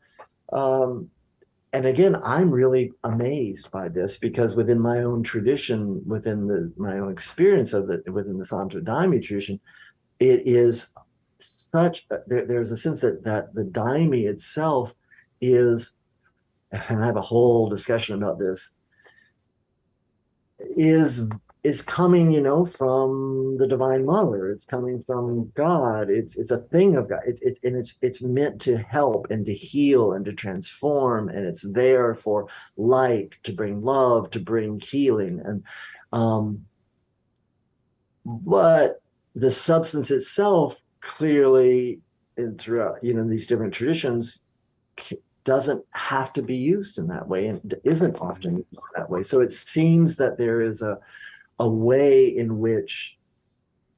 and again, I'm really amazed by this because within my own tradition, my own experience of it, within the Santo Daime tradition, it is there's a sense that the Daime itself is, and I have a whole discussion about this, is is coming, from the Divine Mother. It's coming from God. It's a thing of God. It's meant to help and to heal and to transform, and it's there for light, to bring love, to bring healing. And but the substance itself clearly, and throughout, these different traditions, doesn't have to be used in that way and isn't often used that way. So it seems that there is a way in which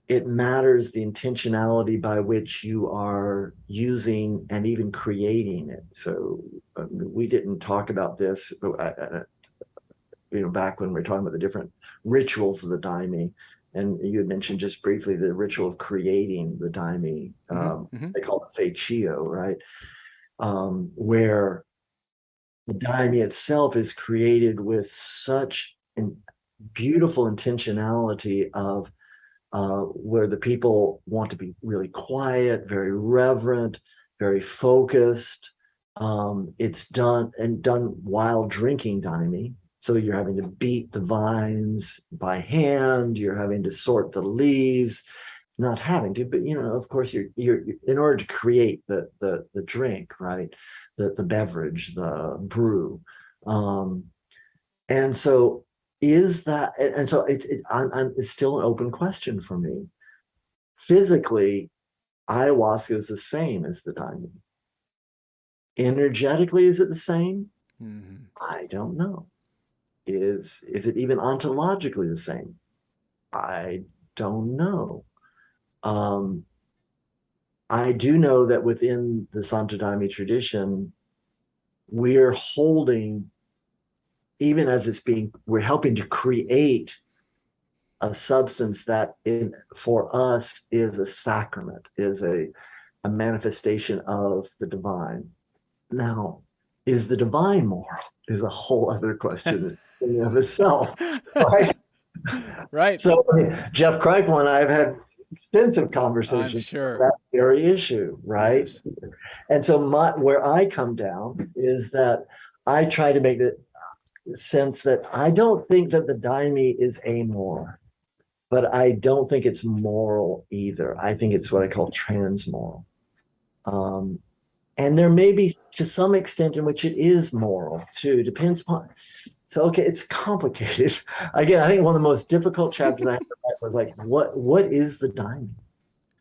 it matters the intentionality by which you are using and even creating it. So we didn't talk about this, back when we were talking about the different rituals of the Daime. And you had mentioned just briefly the ritual of creating the Daime. They call it Feichio, right? Where the Daime itself is created with such beautiful intentionality of where the people want to be really quiet, very reverent, very focused. It's done while drinking Daime. So you're having to beat the vines by hand. You're having to sort the leaves, not having to, but of course, you're in order to create the drink, right? The beverage, the brew, and so it's still an open question for me. Physically, ayahuasca is the same as the Daime. Energetically, is it the same? I don't know. Is it even ontologically the same? I don't know. I do know that within the Santo Daime tradition, we're holding, even as we're helping to create a substance that for us is a sacrament, is a manifestation of the divine. Now, is the divine moral? Is a whole other question in and of itself, right? Right. So Jeff Kripal and I have had extensive I'm conversations sure. about that very issue, right? Yes. And so where I come down is that I try to make the sense that I don't think that the Daime is amoral, but I don't think it's moral either. I think it's what I call transmoral. And there may be to some extent in which it is moral too, depends upon. So, okay, it's complicated. Again, I think one of the most difficult chapters I had to write was like, what is the Daime?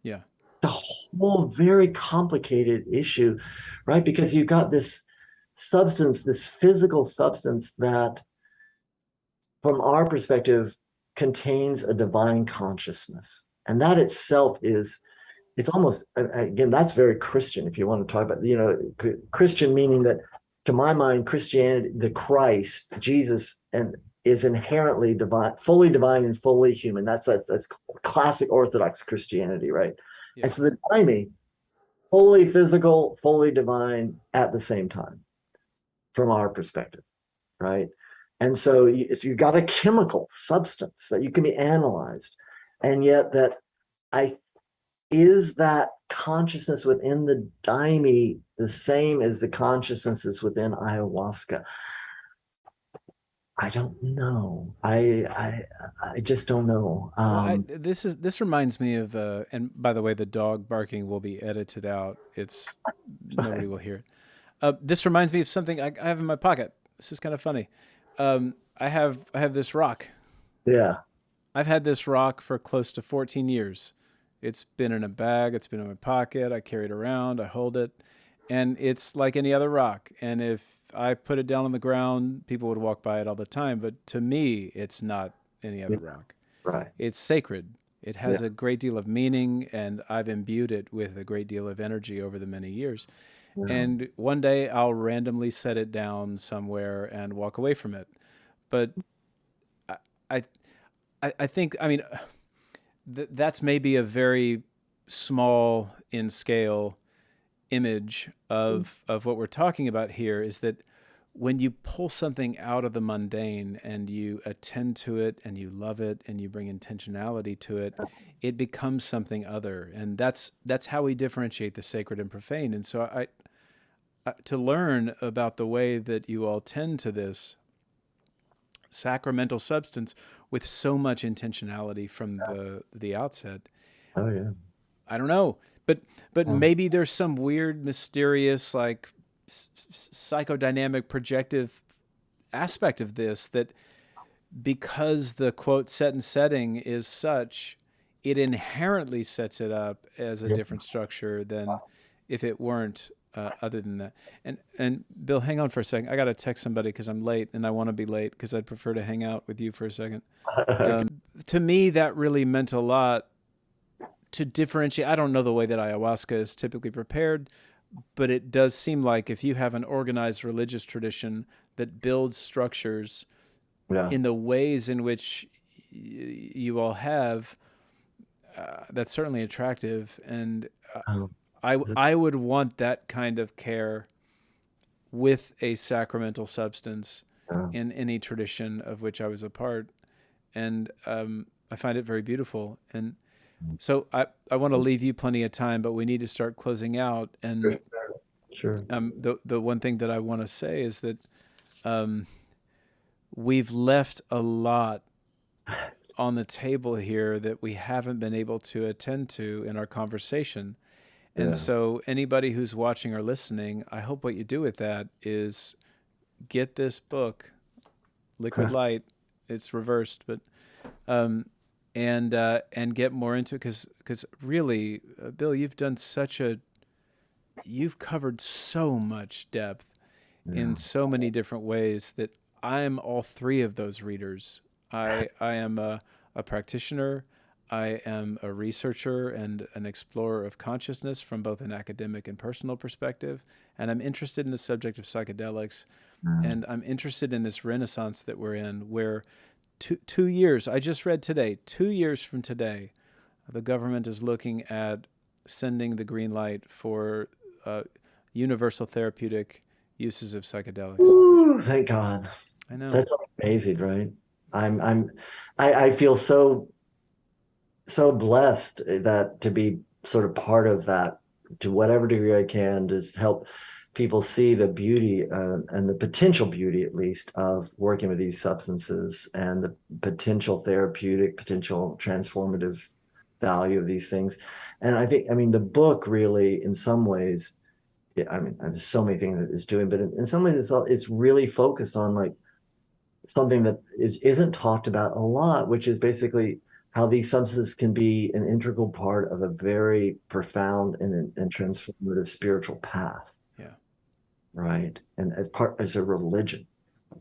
Yeah. The whole very complicated issue, right? Because you've got this substance, this physical substance that, from our perspective, contains a divine consciousness. And that itself it's almost, again, that's very Christian, if you want to talk about, Christian, meaning that, to my mind, Christianity, the Christ, Jesus, and is inherently divine, fully divine and fully human. That's classic Orthodox Christianity, right? Yeah. And so the Daime, fully physical, fully divine at the same time, from our perspective, right? And so if you've got a chemical substance that you can be analyzed, and yet is that consciousness within the Daime the same as the consciousnesses within ayahuasca? I don't know. I just don't know. Well, this reminds me of and by the way, the dog barking will be edited out. Nobody will hear it. This reminds me of something I have in my pocket. This is kind of funny. I have this rock. Yeah. I've had this rock for close to 14 years. It's been in a bag. It's been in my pocket. I carry it around. I hold it, and it's like any other rock. And if I put it down on the ground, people would walk by it all the time. But to me, it's not any other rock. Right. It's sacred. It has a great deal of meaning, and I've imbued it with a great deal of energy over the many years. Yeah. And one day I'll randomly set it down somewhere and walk away from it. But I think, I mean, that's maybe a very small in scale image of what we're talking about here, is that when you pull something out of the mundane and you attend to it and you love it and you bring intentionality to it, it becomes something other. And that's how we differentiate the sacred and profane. And so to learn about the way that you all tend to this sacramental substance with so much intentionality from the outset, Oh yeah. I don't know, but Um, maybe there's some weird, mysterious, like psychodynamic, projective aspect of this that, because the quote set and setting is such, it inherently sets it up as a yeah. different structure than if it weren't. Other than that, and Bill, hang on for a second. I got to text somebody because I'm late, and I want to be late because I'd prefer to hang out with you for a second. Okay. To me, that really meant a lot to differentiate. I don't know the way that ayahuasca is typically prepared, but it does seem like if you have an organized religious tradition that builds structures Yeah. in the ways in which you all have, that's certainly attractive. And Um, I would want that kind of care with a sacramental substance yeah. in any tradition of which I was a part. And I find it very beautiful. And so I want to leave you plenty of time, but we need to start closing out. And Sure. the one thing that I want to say is that um, we've left a lot on the table here that we haven't been able to attend to in our conversation. And Yeah. so anybody who's watching or listening, I hope what you do with that is get this book, Liquid Light. It's reversed, but and get more into it, because really, Bill, you've covered so much depth in Yeah. so many different ways that I'm all three of those readers. I am a practitioner. I am a researcher and an explorer of consciousness from both an academic and personal perspective. And I'm interested in the subject of psychedelics. Yeah. And I'm interested in this renaissance that we're in, where 2 years, I just read today, 2 years from today, the government is looking at sending the green light for universal therapeutic uses of psychedelics. Ooh, thank God. I know. That's amazing, right? I'm I feel so blessed that to be sort of part of that to whatever degree I can, just help people see the beauty and the potential beauty, at least, of working with these substances and the potential therapeutic, potential transformative value of these things. And I mean, the book really, in some ways, I mean, there's so many things that it's doing, but in some ways, it's really focused on like something that isn't talked about a lot, which is basically how these substances can be an integral part of a very profound and transformative spiritual path, Yeah. right? And as a religion,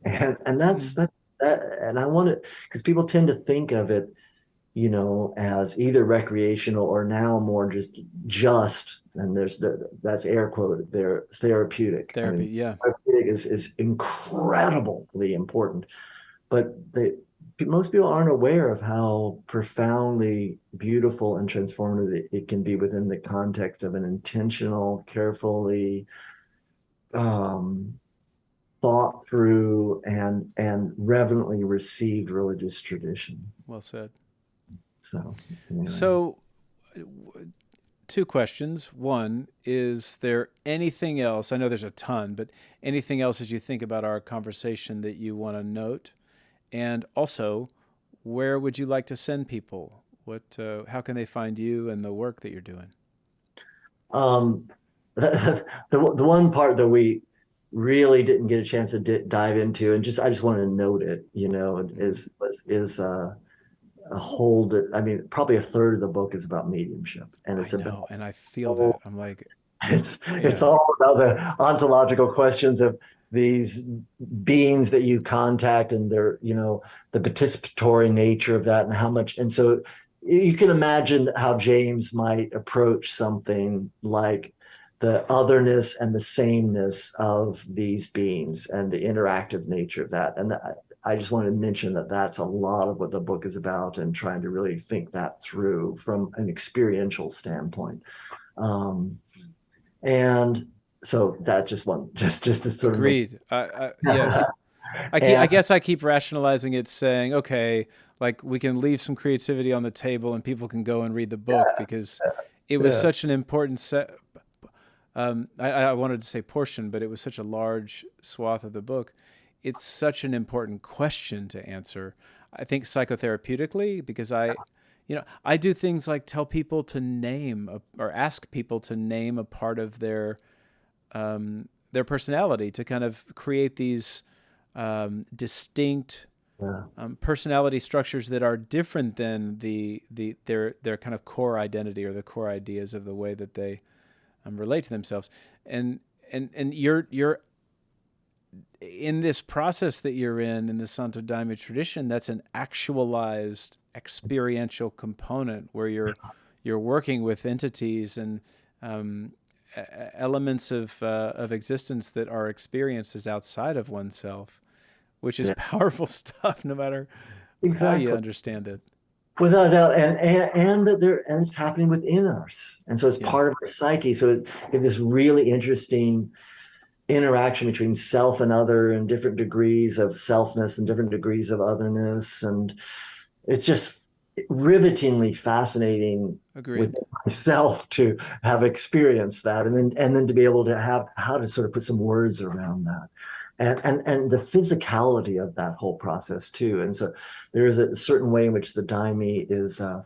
and that's Mm. that. And I want to, because people tend to think of it, as either recreational or now more just, and that's air quoted there, therapeutic. I Therapy. mean, Yeah. therapeutic is incredibly important, but most people aren't aware of how profoundly beautiful and transformative it can be within the context of an intentional, carefully um, thought through and reverently received religious tradition. Well said. So anyway. So, two questions. One, is there anything else? I know there's a ton, but anything else as you think about our conversation that you want to note? And also, where would you like to send people? How can they find you and the work that you're doing? Um, the one part that we really didn't get a chance to dive into, and I just want to note it, Mm. is a whole. I mean, probably a third of the book is about mediumship, and I it's know, about and I feel that. I'm like, it's yeah, all about the ontological questions of these beings that you contact and their, the participatory nature of that and how much. And so you can imagine how James might approach something like the otherness and the sameness of these beings and the interactive nature of that. And I just want to mention that that's a lot of what the book is about, and trying to really think that through from an experiential standpoint. Um, and So that's just one, just to sort of Agreed. Yes. I and guess I keep rationalizing it, saying, okay, like we can leave some creativity on the table and people can go and read the book because it was yeah, such an important set. I wanted to say portion, but it was such a large swath of the book. It's such an important question to answer. I think psychotherapeutically, because I do things like tell people to name or ask people to name a part of their personality to kind of create these distinct yeah, personality structures that are different than their kind of core identity or the core ideas of the way that they relate to themselves. And you're in this process that you're in the Santo Daime tradition. That's an actualized experiential component where you're working with entities and elements of existence that are experienced as outside of oneself, which is yeah, powerful stuff, no matter how you exactly. understand it. Without a doubt, and that there and it's happening within us, and so it's Yeah, part of our psyche. So it's this really interesting interaction between self and other, and different degrees of selfness and different degrees of otherness, and it's just rivetingly fascinating agreed. within myself to have experienced that, and then to be able to have how to sort of put some words around that, and the physicality of that whole process too. And so there is a certain way in which the daime is uh,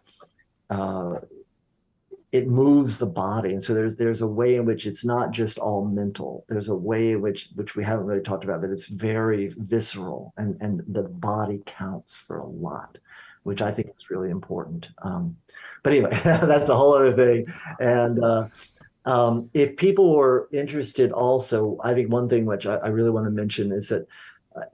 it moves the body, and so there's a way in which it's not just all mental. There's a way in which we haven't really talked about, but it's very visceral, and the body counts for a lot, which I think is really important. But anyway, that's a whole other thing. And if people were interested also, I think one thing which I really want to mention is that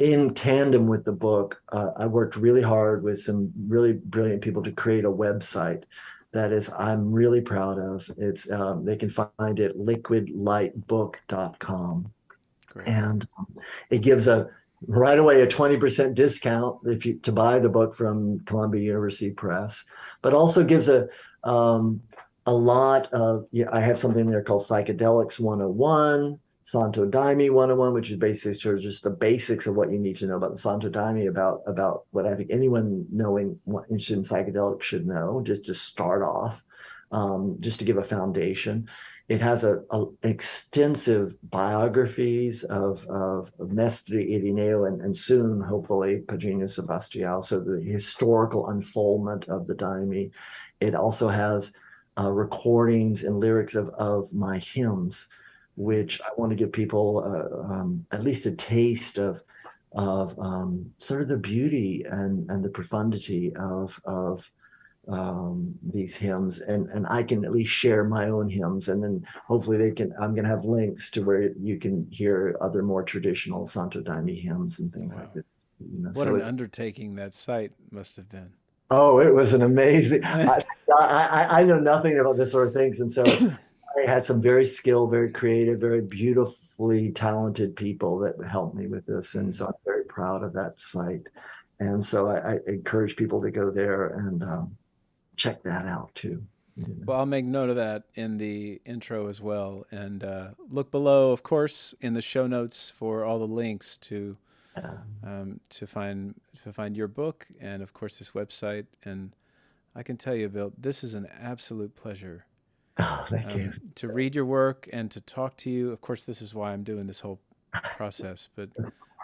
in tandem with the book, I worked really hard with some really brilliant people to create a website that is I'm really proud of. It's they can find it liquidlightbook.com, Great. and it gives a right away a 20% discount if you to buy the book from Columbia University Press, but also gives a lot of, yeah, I have something there called Psychedelics 101, Santo Daime 101, which is basically sort of just the basics of what you need to know about the Santo Daime, about what I think anyone knowing what interested in psychedelics should know, just to start off, just to give a foundation. It has a extensive biographies of Mestre Irineo, and soon, hopefully, Padrino Sebastião. So the historical unfoldment of the Daime. It also has recordings and lyrics of my hymns, which I want to give people at least a taste of sort of the beauty and the profundity of these hymns, and I can at least share my own hymns, and then hopefully they can. I'm going to have links to where you can hear other more traditional Santo Daime hymns and things like Wow. this. What So an it's undertaking that site must have been. oh, it was an amazing. I know nothing about this sort of things, and so I had some very skilled, very creative, very beautifully talented people that helped me with this, and so I'm very proud of that site. And so I encourage people to go there and check that out too. You know. Well, I'll make note of that in the intro as well, and look below, of course, in the show notes for all the links Yeah. to find your book and, of course, this website. And I can tell you, Bill, this is an absolute pleasure Oh, thank you. to read your work and to talk to you. Of course, this is why I'm doing this whole process, but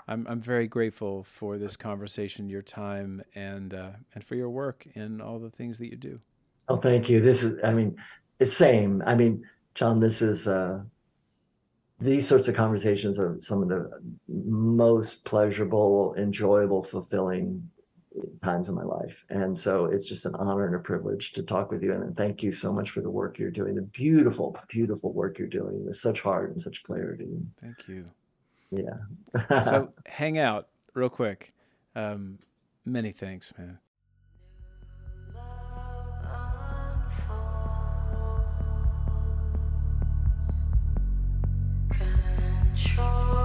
I'm very grateful for this conversation, your time, and for your work and all the things that you do. Oh, thank you. This is, I mean, it's same. I mean, John, this is these sorts of conversations are some of the most pleasurable, enjoyable, fulfilling times of my life. And so it's just an honor and a privilege to talk with you. And thank you so much for the work you're doing, the beautiful, beautiful work you're doing with such heart and such clarity. Thank you. Yeah. So hang out real quick. Many thanks, man. Control.